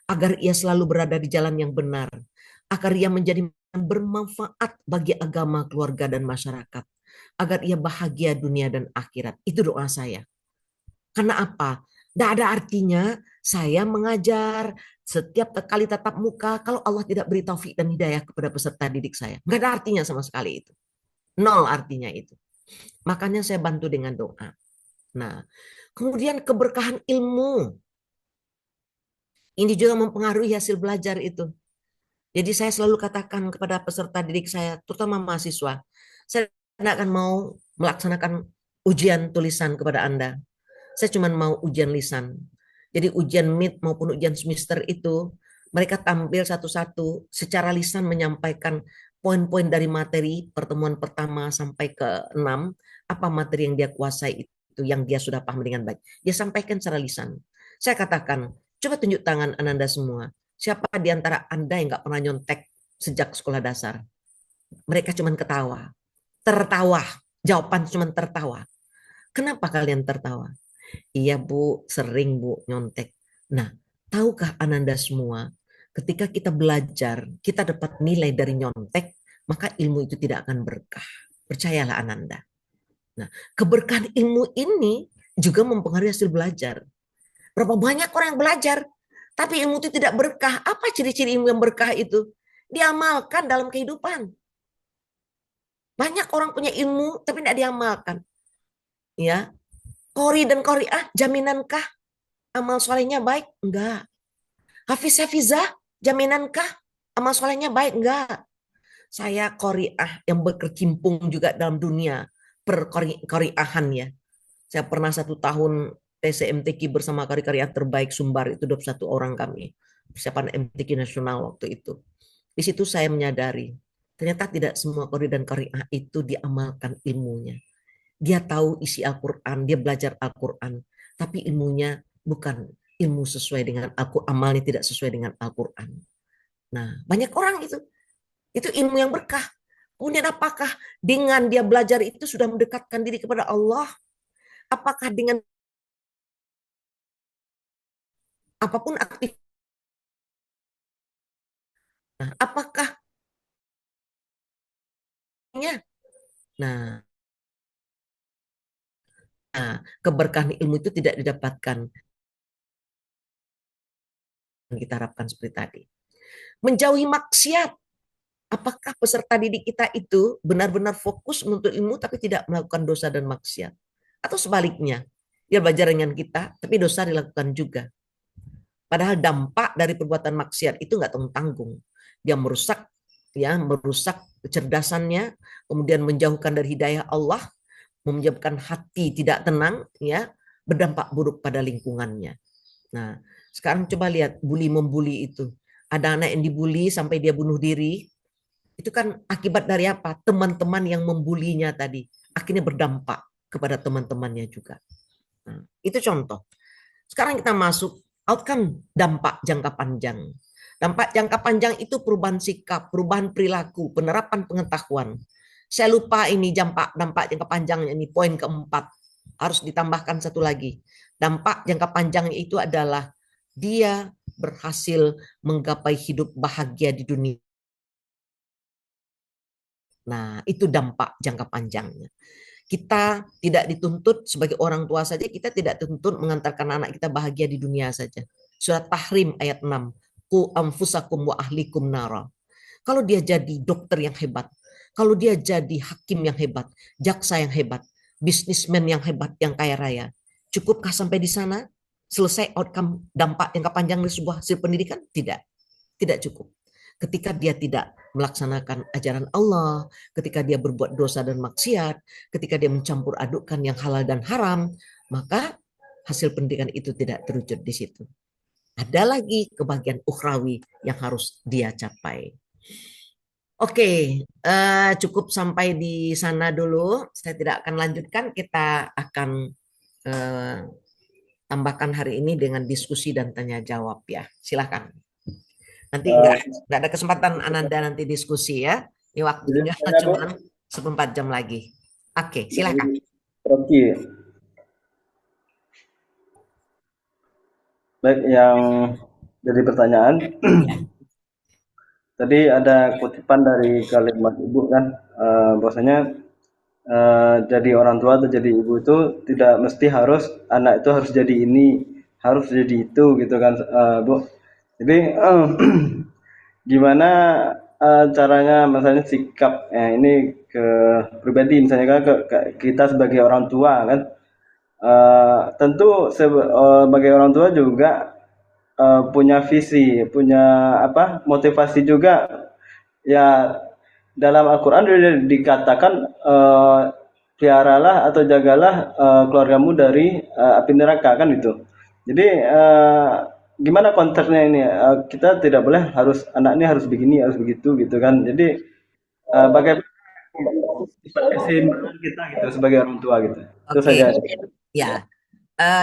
agar ia selalu berada di jalan yang benar, agar ia menjadi bermanfaat bagi agama, keluarga, dan masyarakat, agar ia bahagia dunia dan akhirat. Itu doa saya. Karena apa? Tidak ada artinya saya mengajar setiap kali tatap muka kalau Allah tidak beri taufik dan hidayah kepada peserta didik saya. Nggak ada artinya sama sekali itu. Nol artinya itu. Makanya saya bantu dengan doa. Nah, kemudian keberkahan ilmu. Ini juga mempengaruhi hasil belajar itu. Jadi saya selalu katakan kepada peserta didik saya, terutama mahasiswa, saya tidak akan mau melaksanakan ujian tulisan kepada Anda. Saya cuma mau ujian lisan. Jadi ujian mid maupun ujian semester itu, mereka tampil satu-satu secara lisan menyampaikan poin-poin dari materi pertemuan pertama sampai ke 6, apa materi yang dia kuasai itu, yang dia sudah paham dengan baik. Dia sampaikan secara lisan. Saya katakan, coba tunjuk tangan Anda semua. Siapa di antara Anda yang nggak pernah nyontek sejak sekolah dasar? Mereka cuma ketawa. Tertawa. Jawaban cuma tertawa. Kenapa kalian tertawa? Iya Bu, sering Bu nyontek. Nah, tahukah Ananda semua, ketika kita belajar, kita dapat nilai dari nyontek, maka ilmu itu tidak akan berkah. Percayalah Ananda. Nah, keberkahan ilmu ini juga mempengaruhi hasil belajar. Berapa banyak orang yang belajar, tapi ilmu itu tidak berkah. Apa ciri-ciri ilmu yang berkah itu? Diamalkan dalam kehidupan. Banyak orang punya ilmu, tapi tidak diamalkan. Ya, Qori dan Qori'ah, jaminankah amal solehnya baik? Enggak. Hafiz-hafizah, jaminankah amal solehnya baik? Enggak. Saya Qori'ah yang berkecimpung juga dalam dunia per-Qori'ahan ya. Saya pernah 1 tahun TCMTQ bersama Qori-Qori'ah terbaik Sumbar, itu 21 orang kami. Persiapan MTQ nasional waktu itu. Di situ saya menyadari, ternyata tidak semua Qori dan Qori'ah itu diamalkan ilmunya. Dia tahu isi Al-Quran, dia belajar Al-Quran, tapi ilmunya bukan ilmu sesuai dengan Al-Quran, amalnya tidak sesuai dengan Al-Quran. Nah, banyak orang itu ilmu yang berkah. Kemudian apakah dengan dia belajar itu sudah mendekatkan diri kepada Allah? Apakah dengan apapun aktif? Nah, apakah Nah, keberkahan ilmu itu tidak didapatkan. Kita harapkan seperti tadi. Menjauhi maksiat. Apakah peserta didik kita itu benar-benar fokus menuntut ilmu tapi tidak melakukan dosa dan maksiat? Atau sebaliknya, dia belajar dengan kita tapi dosa dilakukan juga. Padahal dampak dari perbuatan maksiat itu nggak tanggung-tanggung. Dia merusak kecerdasannya, kemudian menjauhkan dari hidayah Allah, menyebabkan hati tidak tenang, ya, berdampak buruk pada lingkungannya. Nah, Sekarang coba lihat bully membuli itu. Ada anak yang dibully sampai dia bunuh diri. Itu kan akibat dari apa? Teman-teman yang membulinya tadi. Akhirnya berdampak kepada teman-temannya juga. Nah, itu contoh. Sekarang kita masuk outcome dampak jangka panjang. Dampak jangka panjang itu perubahan sikap, perubahan perilaku, penerapan pengetahuan. Saya lupa ini dampak jangka panjangnya, ini poin keempat. Harus ditambahkan satu lagi. Dampak jangka panjangnya itu adalah dia berhasil menggapai hidup bahagia di dunia. Nah, itu dampak jangka panjangnya. Kita tidak dituntut sebagai orang tua saja, kita tidak dituntut mengantarkan anak kita bahagia di dunia saja. Surat Tahrim ayat 6. Qu anfusakum wa ahlikum nara. Kalau dia jadi dokter yang hebat, kalau dia jadi hakim yang hebat, jaksa yang hebat, bisnismen yang hebat, yang kaya raya, cukupkah sampai di sana? Selesai outcome dampak jangka panjang dari sebuah hasil pendidikan? Tidak. Tidak cukup. Ketika dia tidak melaksanakan ajaran Allah, ketika dia berbuat dosa dan maksiat, ketika dia mencampur adukkan yang halal dan haram, maka hasil pendidikan itu tidak terwujud di situ. Ada lagi kebahagiaan ukhrawi yang harus dia capai. Oke, cukup sampai di sana dulu. Saya tidak akan lanjutkan, kita akan tambahkan hari ini dengan diskusi dan tanya jawab ya. Silakan. Nanti nggak ada kesempatan Ananda nanti diskusi ya. Ini waktunya cuma 14 jam lagi. Oke, silakan. Oke. Baik, yang jadi pertanyaan. Tadi ada kutipan dari kalimat ibu kan, bahwasanya jadi orang tua atau jadi ibu itu tidak mesti harus anak itu harus jadi ini, harus jadi itu gitu kan, Bu. Jadi gimana caranya misalnya sikap ini ke pribadi misalnya kan ke kita sebagai orang tua kan, tentu sebagai orang tua juga punya visi, punya motivasi juga ya. Dalam Al-Quran dikatakan peliharalah atau jagalah keluargamu dari api neraka kan itu. Jadi gimana konteksnya ini? Kita tidak boleh harus anak ini harus begini, harus begitu gitu kan. Jadi bagaimana keseimbangan kita gitu sebagai orang tua gitu. Itu saja. Ya.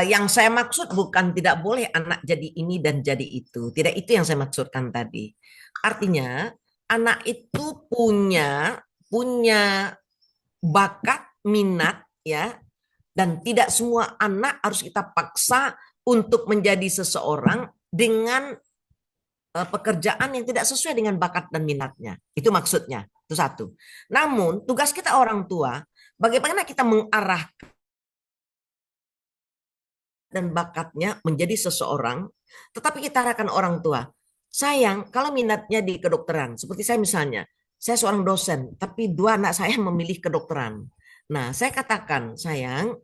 Yang saya maksud bukan tidak boleh anak jadi ini dan jadi itu. Tidak itu yang saya maksudkan tadi. Artinya anak itu punya bakat, minat ya. Dan tidak semua anak harus kita paksa untuk menjadi seseorang dengan pekerjaan yang tidak sesuai dengan bakat dan minatnya. Itu maksudnya. Itu satu. Namun tugas kita orang tua, bagaimana kita mengarahkan dan bakatnya menjadi seseorang, tetapi kita arahkan orang tua. Sayang, kalau minatnya di kedokteran, seperti saya misalnya, saya seorang dosen, tapi 2 anak saya memilih kedokteran. Nah, saya katakan, sayang,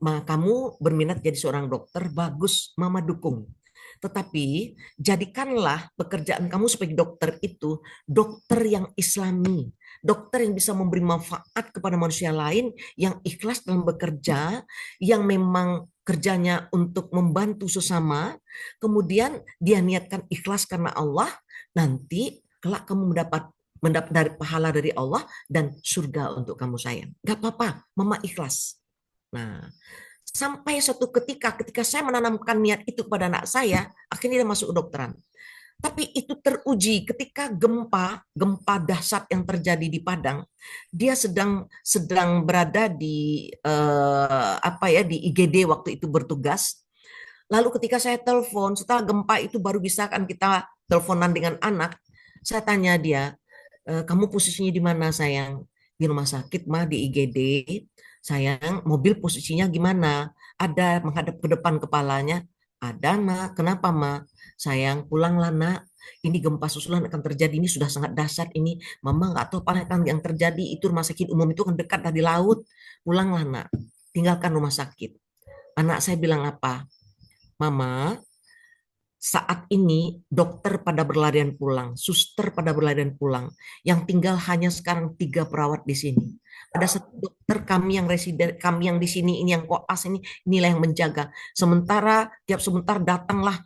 kamu berminat jadi seorang dokter, bagus, mama dukung. Tetapi jadikanlah pekerjaan kamu sebagai dokter itu dokter yang islami, dokter yang bisa memberi manfaat kepada manusia lain, yang ikhlas dalam bekerja, yang memang kerjanya untuk membantu sesama, kemudian dia niatkan ikhlas karena Allah, nanti kelak kamu mendapat dari pahala dari Allah dan surga untuk kamu sayang. Gak apa-apa, mama ikhlas. Nah, sampai suatu ketika saya menanamkan niat itu kepada anak saya, akhirnya dia masuk kedokteran. Tapi itu teruji ketika gempa dahsyat yang terjadi di Padang. Dia sedang berada di di IGD waktu itu bertugas. Lalu ketika saya telepon setelah gempa itu baru bisa kan kita teleponan dengan anak. Saya tanya dia, kamu posisinya di mana sayang? Di rumah sakit mah, di IGD. Sayang, mobil posisinya gimana? Ada menghadap ke depan kepalanya? Ada, Nak. Kenapa, Ma? Sayang, pulanglah, Nak. Ini gempa susulan akan terjadi. Ini sudah sangat dahsyat ini. Mama nggak tahu apa yang terjadi. Itu rumah sakit umum itu kan dekat dari laut. Pulanglah, Nak. Tinggalkan rumah sakit. Anak saya bilang apa? Mama, saat ini dokter pada berlarian pulang, suster pada berlarian pulang. Yang tinggal hanya sekarang 3 perawat di sini. Ada 1 dokter kami yang residen, kami yang di sini, ini yang koas inilah yang menjaga. Sementara tiap sebentar datanglah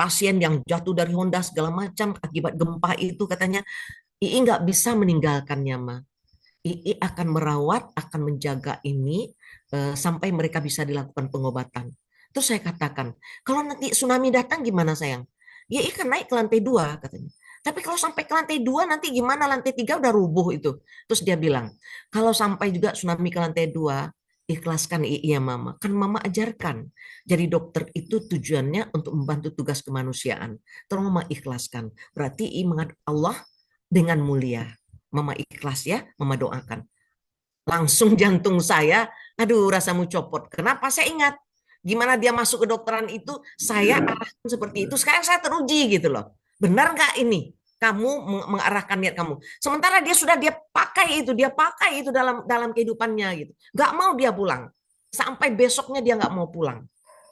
pasien yang jatuh dari Honda segala macam akibat gempa itu katanya, II nggak bisa meninggalkannya, Ma. II akan merawat, akan menjaga ini sampai mereka bisa dilakukan pengobatan. Terus saya katakan, kalau nanti tsunami datang gimana sayang? II kan naik ke lantai 2 katanya. Tapi kalau sampai ke lantai 2 nanti gimana? Lantai 3 udah rubuh itu. Terus dia bilang, kalau sampai juga tsunami ke lantai 2, ikhlaskan II ya Mama. Kan Mama ajarkan. Jadi dokter itu tujuannya untuk membantu tugas kemanusiaan. Tolong Mama ikhlaskan. Berarti II mengadu Allah dengan mulia. Mama ikhlas ya, Mama doakan. Langsung jantung saya, aduh rasamu copot. Kenapa? Saya ingat gimana dia masuk ke dokteran itu, saya arahkan seperti itu. Sekarang saya teruji gitu loh. Benar nggak ini? Kamu mengarahkan niat kamu. Sementara dia pakai itu dalam kehidupannya gitu. Nggak mau dia pulang. Sampai besoknya dia nggak mau pulang.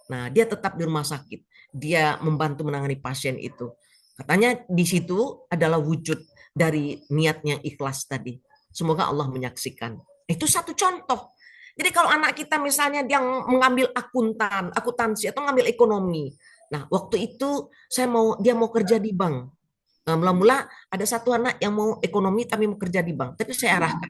Nah, dia tetap di rumah sakit. Dia membantu menangani pasien itu. Katanya di situ adalah wujud dari niatnya ikhlas tadi. Semoga Allah menyaksikan. Itu satu contoh. Jadi kalau anak kita misalnya dia mengambil akuntansi atau mengambil ekonomi. Nah, waktu itu dia mau kerja di bank. Mula-mula ada satu anak yang mau ekonomi tapi mau kerja di bank. Tapi saya arahkan.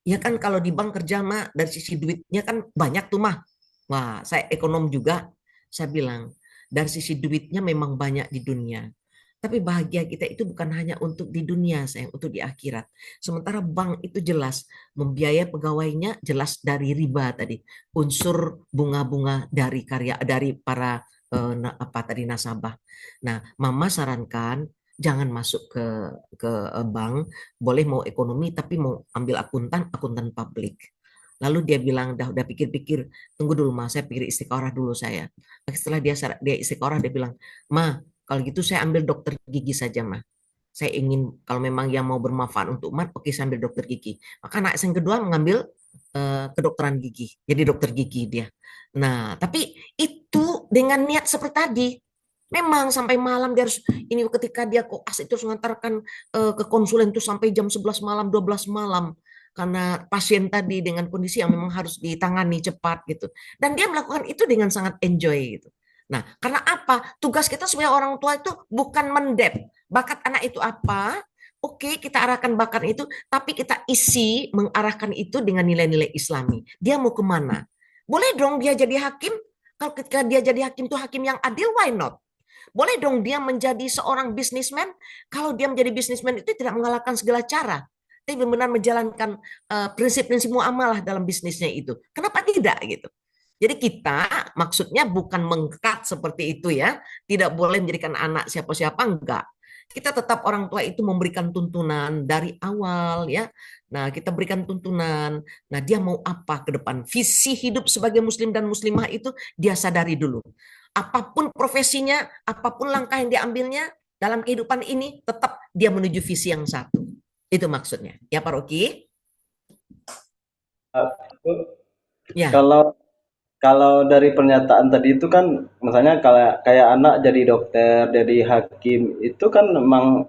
Ya kan kalau di bank kerja mah dari sisi duitnya kan banyak tuh mah. Wah, saya ekonom juga. Saya bilang, dari sisi duitnya memang banyak di dunia. Tapi bahagia kita itu bukan hanya untuk di dunia, sayang, untuk di akhirat. Sementara bank itu jelas membiayai pegawainya, jelas dari riba tadi, unsur bunga-bunga dari para nasabah. Nah, Mama sarankan jangan masuk ke bank, boleh mau ekonomi tapi mau ambil akuntan publik. Lalu dia bilang, udah pikir-pikir, tunggu dulu Ma, saya pikir istiqorah dulu saya. Setelah dia istiqorah, dia bilang, Ma, kalau gitu saya ambil dokter gigi saja, Ma. Saya ingin, kalau memang yang mau bermanfaat untuk umat, oke saya ambil dokter gigi. Maka anak yang kedua mengambil kedokteran gigi. Jadi dokter gigi dia. Nah, tapi itu dengan niat seperti tadi. Memang sampai malam dia harus, ini ketika dia koas itu harus mengantarkan ke konsulen itu sampai jam 11 malam, 12 malam. Karena pasien tadi dengan kondisi yang memang harus ditangani cepat gitu. Dan dia melakukan itu dengan sangat enjoy gitu. Nah, karena apa? Tugas kita sebagai orang tua itu bukan mendep. Bakat anak itu apa? Oke, kita arahkan bakat itu, tapi kita isi mengarahkan itu dengan nilai-nilai Islami. Dia mau kemana? Boleh dong dia jadi hakim? Kalau ketika dia jadi hakim itu hakim yang adil, why not? Boleh dong dia menjadi seorang bisnismen? Kalau dia menjadi bisnismen itu tidak mengalahkan segala cara. Tapi benar-benar menjalankan prinsip-prinsip muamalah dalam bisnisnya itu. Kenapa tidak gitu? Jadi kita maksudnya bukan mengkat seperti itu ya. Tidak boleh menjadikan anak siapa-siapa, enggak. Kita tetap orang tua itu memberikan tuntunan dari awal ya. Nah, kita berikan tuntunan. Nah, dia mau apa ke depan? Visi hidup sebagai muslim dan muslimah itu dia sadari dulu. Apapun profesinya, apapun langkah yang diambilnya dalam kehidupan ini, tetap dia menuju visi yang satu. Itu maksudnya. Ya Pak Rocky? Ya. Kalau dari pernyataan tadi itu kan, misalnya kayak anak jadi dokter, jadi hakim, itu kan memang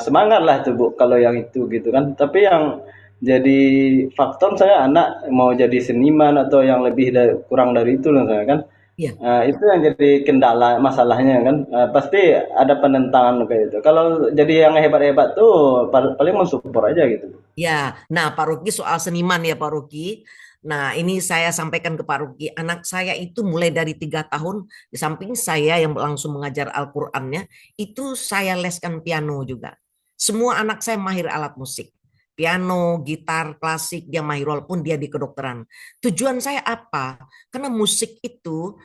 semangat lah itu Bu, kalau yang itu gitu kan. Tapi yang jadi faktor misalnya anak mau jadi seniman atau yang kurang dari itu misalnya kan. Ya. Itu yang jadi kendala masalahnya kan. Pasti ada penentangan kayak itu. Kalau jadi yang hebat-hebat tuh paling mensupport aja gitu. Ya, nah Pak Ruki soal seniman ya Pak Ruki. Nah ini saya sampaikan ke Pak Ruki. Anak saya itu mulai dari 3 tahun, di samping saya yang langsung mengajar Al-Qur'annya, itu saya leskan piano juga. Semua anak saya mahir alat musik. Piano, gitar, klasik, dia mahir walaupun dia di kedokteran. Tujuan saya apa? Karena musik itu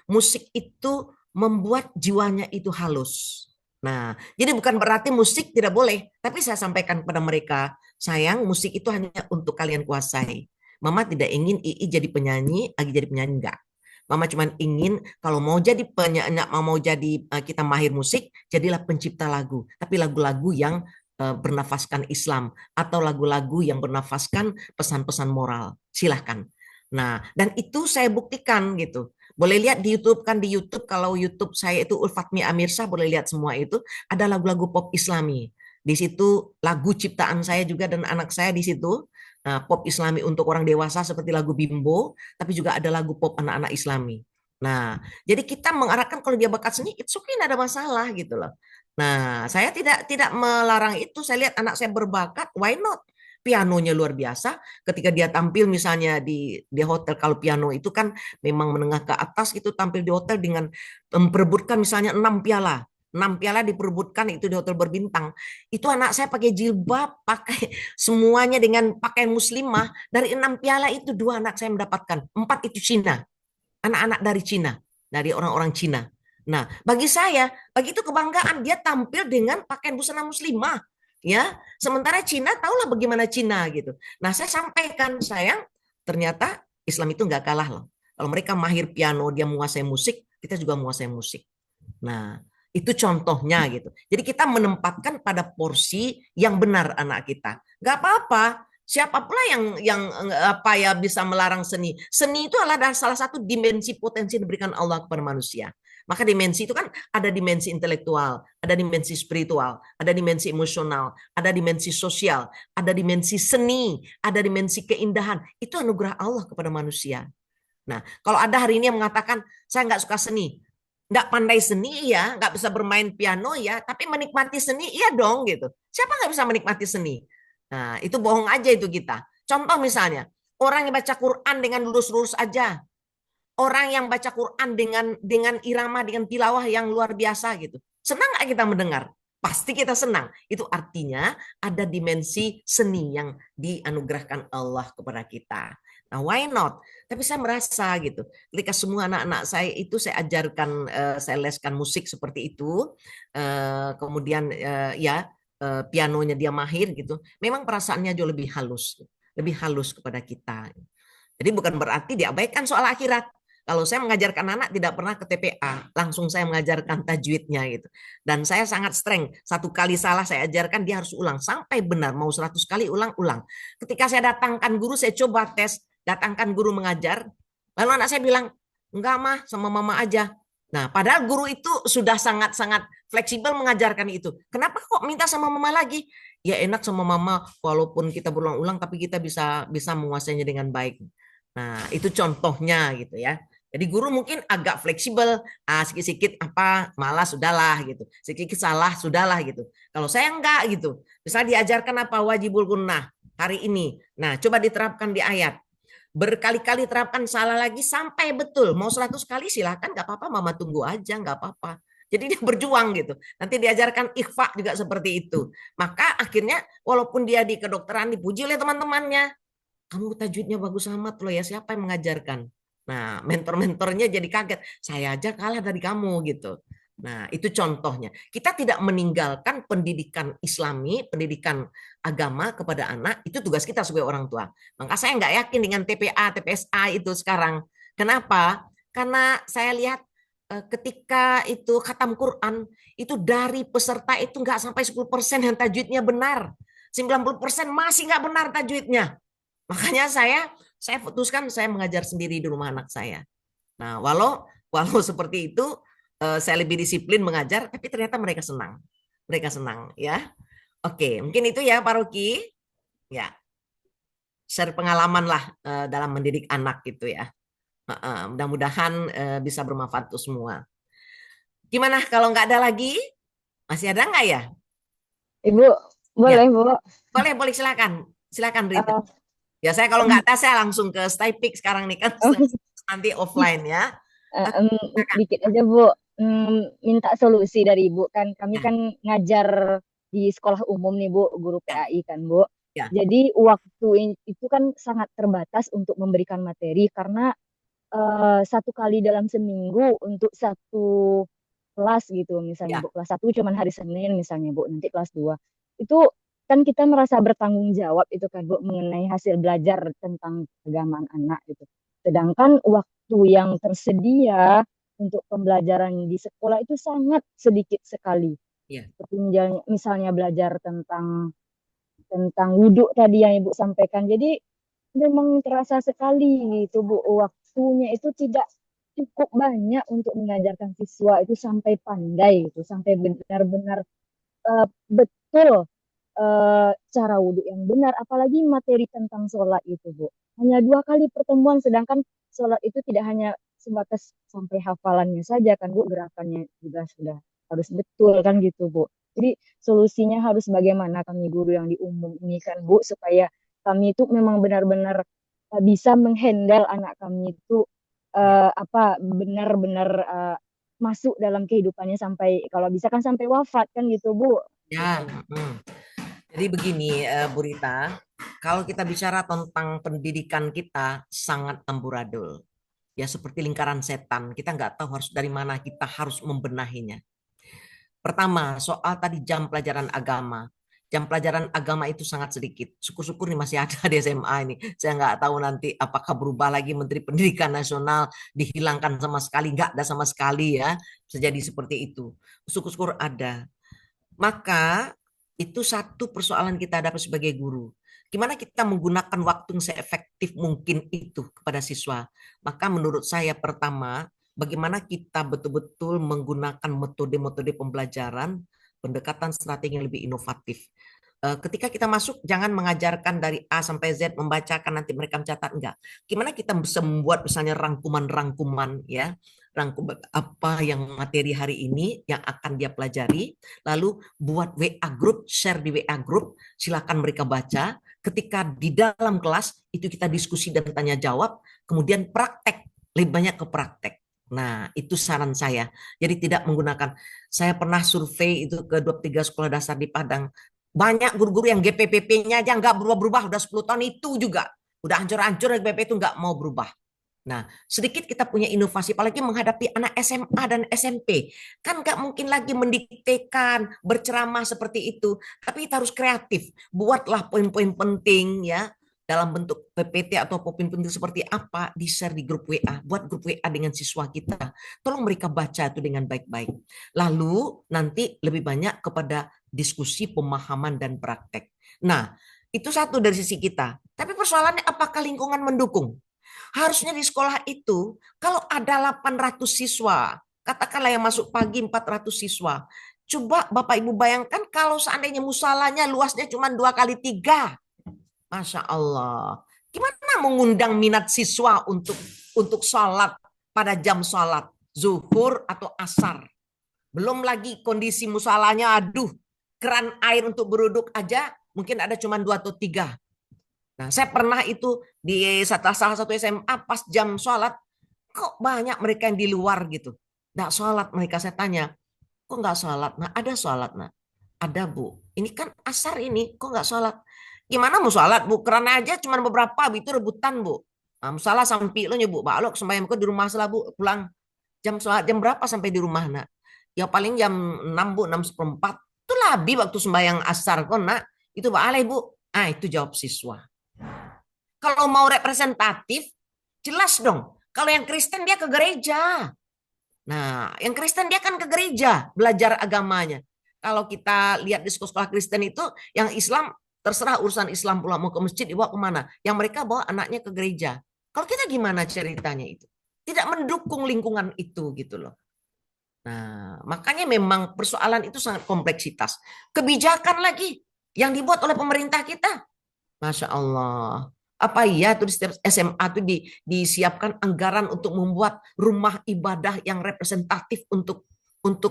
membuat jiwanya itu halus. Nah, jadi bukan berarti musik tidak boleh, tapi saya sampaikan kepada mereka, sayang, musik itu hanya untuk kalian kuasai. Mama tidak ingin II jadi penyanyi, Agi jadi penyanyi, enggak. Mama cuma ingin kalau mau jadi penyanyi, mau jadi kita mahir musik, jadilah pencipta lagu, tapi lagu-lagu yang bernafaskan Islam atau lagu-lagu yang bernafaskan pesan-pesan moral. Silahkan. Nah, dan itu saya buktikan gitu. Boleh lihat di YouTube kan, di YouTube kalau YouTube saya itu Ulfatmi Amirsah, boleh lihat semua itu ada lagu-lagu pop Islami. Di situ lagu ciptaan saya juga dan anak saya di situ. Pop Islami untuk orang dewasa seperti lagu Bimbo, tapi juga ada lagu pop anak-anak Islami. Nah, jadi kita mengarahkan kalau dia bakat seni, it's okay, tidak ada masalah gitu loh. Nah, saya tidak melarang itu. Saya lihat anak saya berbakat, why not? Pianonya luar biasa. Ketika dia tampil misalnya di hotel, kalau piano itu kan memang menengah ke atas, itu tampil di hotel dengan memperebutkan misalnya 6 piala. 6 piala diperebutkan itu di hotel berbintang. Itu anak saya pakai jilbab, pakai semuanya dengan pakaian muslimah. Dari 6 piala itu 2 anak saya mendapatkan. 4 itu Cina. Anak-anak dari Cina, dari orang-orang Cina. Nah, bagi saya, bagi itu kebanggaan dia tampil dengan pakaian busana muslimah, ya. Sementara Cina tahulah bagaimana Cina gitu. Nah, saya sampaikan, sayang, ternyata Islam itu nggak kalah loh. Kalau mereka mahir piano, dia menguasai musik, kita juga menguasai musik. Nah, itu contohnya gitu. Jadi kita menempatkan pada porsi yang benar anak kita. Gak apa-apa. Siapa pula yang apa ya bisa melarang seni? Seni itu adalah salah satu dimensi potensi yang diberikan Allah kepada manusia. Maka dimensi itu kan ada dimensi intelektual, ada dimensi spiritual, ada dimensi emosional, ada dimensi sosial, ada dimensi seni, ada dimensi keindahan. Itu anugerah Allah kepada manusia. Nah, kalau ada hari ini yang mengatakan saya nggak suka seni, nggak pandai seni ya, nggak bisa bermain piano ya, tapi menikmati seni iya dong gitu. Siapa nggak bisa menikmati seni? Nah, itu bohong aja itu kita. Contoh misalnya, orang yang baca Quran dengan lurus-lurus aja, orang yang baca Quran dengan irama, dengan tilawah yang luar biasa gitu. Senang nggak kita mendengar? Pasti kita senang. Itu artinya ada dimensi seni yang dianugerahkan Allah kepada kita. Nah, why not? Tapi saya merasa gitu, ketika semua anak-anak saya itu saya ajarkan, saya leskan musik seperti itu, kemudian pianonya dia mahir gitu, memang perasaannya jauh lebih halus kepada kita. Jadi bukan berarti diabaikan soal akhirat. Kalau saya mengajarkan anak tidak pernah ke TPA, langsung saya mengajarkan tajwidnya gitu. Dan saya sangat streng, 1 kali salah saya ajarkan dia harus ulang sampai benar, mau 100 kali ulang. Ketika saya datangkan guru, saya coba tes, datangkan guru mengajar, lalu anak saya bilang, enggak mah, sama mama aja. Nah, padahal guru itu sudah sangat-sangat fleksibel mengajarkan itu. Kenapa kok minta sama mama lagi? Ya enak sama mama, walaupun kita berulang-ulang, tapi kita bisa menguasainya dengan baik. Nah, itu contohnya gitu ya. Jadi guru mungkin agak fleksibel, sikit-sikit apa malah sudahlah gitu, sikit-sikit salah sudahlah gitu. Kalau saya enggak gitu, misalnya diajarkan apa wajibul gunnah hari ini, nah coba diterapkan di ayat, berkali-kali terapkan salah lagi sampai betul, mau 100 kali silakan, nggak apa-apa, mama tunggu aja, nggak apa-apa. Jadi dia berjuang gitu. Nanti diajarkan ikhfa juga seperti itu. Maka akhirnya walaupun dia di kedokteran dipuji oleh teman-temannya, kamu tajwidnya bagus amat loh ya, siapa yang mengajarkan? Nah, mentor-mentornya jadi kaget. Saya aja kalah dari kamu gitu. Nah, itu contohnya. Kita tidak meninggalkan pendidikan Islami, pendidikan agama kepada anak. Itu tugas kita sebagai orang tua. Maka saya nggak yakin dengan TPA, TPSA itu sekarang. Kenapa? Karena saya lihat ketika itu khatam Quran, itu dari peserta itu nggak sampai 10% yang tajwidnya benar. 90% masih nggak benar tajwidnya. Makanya saya putuskan saya mengajar sendiri di rumah anak saya. Nah, walau seperti itu saya lebih disiplin mengajar, tapi ternyata mereka senang. Mereka senang ya. Oke, mungkin itu ya Pak Rocky. Ya, share pengalaman lah dalam mendidik anak gitu ya. Mudah-mudahan bisa bermanfaat untuk semua. Gimana kalau nggak ada lagi? Masih ada nggak ya? Ibu, boleh, Bu. Boleh silakan. Silakan Rita. Ya saya kalau nggak ada saya langsung ke Stypix sekarang nih kan nanti offline ya. Dikit aja Bu, minta solusi dari Ibu kan kami kan ngajar di sekolah umum nih Bu, guru PAI kan Bu. Jadi waktu itu kan sangat terbatas untuk memberikan materi karena 1 kali dalam seminggu untuk 1 kelas gitu misalnya Bu, kelas 1 cuman hari Senin misalnya Bu, nanti kelas 2 itu kan kita merasa bertanggung jawab itu kan Bu mengenai hasil belajar tentang keagamaan anak gitu. Sedangkan waktu yang tersedia untuk pembelajaran di sekolah itu sangat sedikit sekali. Seperti misalnya belajar tentang wudhu tadi yang Ibu sampaikan. Jadi memang terasa sekali gitu Bu, waktunya itu tidak cukup banyak untuk mengajarkan siswa itu sampai pandai gitu, sampai benar-benar betul cara wudhu yang benar, apalagi materi tentang sholat itu, Bu. Hanya 2 kali pertemuan, sedangkan sholat itu tidak hanya sebatas sampai hafalannya saja kan, Bu, gerakannya juga sudah harus betul kan gitu, Bu. Jadi solusinya harus bagaimana kami guru yang di umum ini kan, Bu, supaya kami itu memang benar-benar bisa menghandle anak kami itu benar-benar masuk dalam kehidupannya sampai kalau bisa kan sampai wafat kan gitu, Bu. Ya, Gitu. Jadi begini, Bu Rita, kalau kita bicara tentang pendidikan kita sangat amburadul. Ya seperti lingkaran setan, kita nggak tahu harus dari mana kita harus membenahinya. Pertama, soal tadi jam pelajaran agama. Jam pelajaran agama itu sangat sedikit. Syukur-syukur nih masih ada di SMA ini. Saya nggak tahu nanti apakah berubah lagi Menteri Pendidikan Nasional, dihilangkan sama sekali, nggak ada sama sekali ya. Bisa jadi seperti itu. Syukur-syukur ada. Maka itu satu persoalan kita hadapi sebagai guru. Gimana kita menggunakan waktu yang seefektif mungkin itu kepada siswa. Maka menurut saya pertama, bagaimana kita betul-betul menggunakan metode-metode pembelajaran, pendekatan strategi yang lebih inovatif. Ketika kita masuk, jangan mengajarkan dari A sampai Z, membacakan nanti mereka mencatat, enggak. Gimana kita bisa membuat misalnya rangkuman-rangkuman ya, rangkuman apa yang materi hari ini yang akan dia pelajari, lalu buat WA group, share di WA group, silakan mereka baca. Ketika di dalam kelas itu kita diskusi dan tanya jawab, kemudian praktek, lebih banyak ke praktek. Nah, itu saran saya. Jadi tidak menggunakan, saya pernah survei itu ke 23 sekolah dasar di Padang. Banyak guru-guru yang GPPP-nya aja nggak berubah-berubah, udah 10 tahun itu juga. Udah hancur-hancur GPP itu nggak mau berubah. Nah, sedikit kita punya inovasi, apalagi menghadapi anak SMA dan SMP. Kan nggak mungkin lagi mendiktekan, berceramah seperti itu. Tapi kita harus kreatif. Buatlah poin-poin penting ya, dalam bentuk PPT atau poin penting seperti apa, di-share di grup WA. Buat grup WA dengan siswa kita. Tolong mereka baca itu dengan baik-baik. Lalu nanti lebih banyak kepada diskusi, pemahaman, dan praktek. Nah, itu satu dari sisi kita. Tapi persoalannya apakah lingkungan mendukung? Harusnya di sekolah itu, kalau ada 800 siswa, katakanlah yang masuk pagi 400 siswa, coba Bapak Ibu bayangkan kalau seandainya musalanya luasnya cuma 2x3. Masya Allah. Gimana mengundang minat siswa untuk sholat pada jam sholat, zuhur atau asar? Belum lagi kondisi musalanya, aduh, keran air untuk beruduk aja mungkin ada cuma 2 atau 3. Nah, saya pernah itu di salah satu SMA pas jam sholat, kok banyak mereka yang di luar gitu. Nggak sholat mereka, saya tanya, kok nggak sholat? Nah, ada sholat, nah. Ada, Bu. Ini kan asar ini, kok nggak sholat? Gimana mau sholat, Bu? Karena aja cuma beberapa, itu rebutan, Bu. Nah, musalah sampai lo nyebut, Pak, lo sembahyang di rumah salah, Bu, pulang. Jam sholat, jam berapa sampai di rumah, nak? Ya paling jam 6, Bu, 6:04. Itu lebih waktu sembahyang asar, kok, nak. Itu Pak Ale, Bu. Ah, itu jawab siswa. Kalau mau representatif, jelas dong. Kalau yang Kristen dia ke gereja. Nah, yang Kristen dia kan ke gereja, belajar agamanya. Kalau kita lihat di sekolah Kristen itu, yang Islam terserah urusan Islam pula, mau ke masjid dibawa kemana. Yang mereka bawa anaknya ke gereja. Kalau kita gimana ceritanya itu? Tidak mendukung lingkungan itu gitu loh. Nah, makanya memang persoalan itu sangat kompleksitas. Kebijakan lagi yang dibuat oleh pemerintah kita. Masya Allah. Apa iya tuh di setiap SMA tuh disiapkan anggaran untuk membuat rumah ibadah yang representatif untuk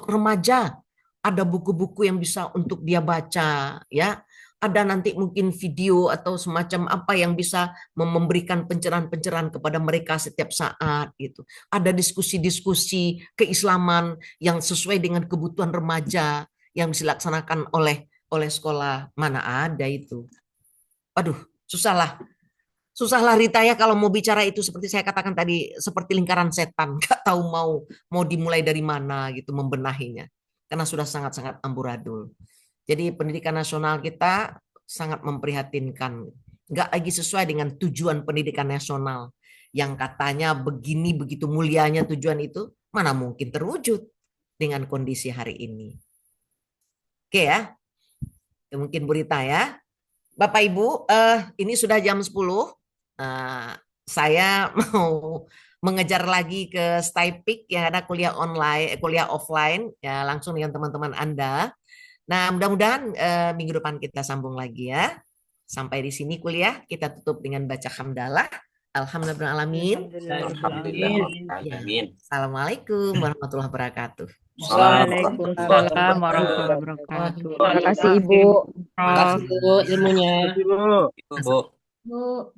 remaja. Ada buku-buku yang bisa untuk dia baca, ya. Ada nanti mungkin video atau semacam apa yang bisa memberikan pencerahan-pencerahan kepada mereka setiap saat gitu. Ada diskusi-diskusi keislaman yang sesuai dengan kebutuhan remaja yang dilaksanakan oleh sekolah. Mana ada itu. Aduh, susahlah Rita ya kalau mau bicara itu seperti saya katakan tadi, seperti lingkaran setan, nggak tahu mau dimulai dari mana gitu membenahinya, karena sudah sangat-sangat amburadul. Jadi pendidikan nasional kita sangat memprihatinkan, nggak lagi sesuai dengan tujuan pendidikan nasional yang katanya begini begitu mulianya tujuan itu, mana mungkin terwujud dengan kondisi hari ini. Oke ya, mungkin Bu Rita ya. Bapak Ibu, ini sudah jam 10. Saya mau mengejar lagi ke Stypik yang ada kuliah online, kuliah offline ya langsung dengan teman-teman Anda. Nah, mudah-mudahan minggu depan kita sambung lagi ya. Sampai di sini kuliah, kita tutup dengan baca hamdalah. Alhamdulillahirrahmanirrahim. Ya. Assalamualaikum warahmatullahi wabarakatuh. Waalaikumsalam warahmatullahi wabarakatuh. Terima kasih Ibu. Terima kasih Bu ilmunya. Bu. Bu.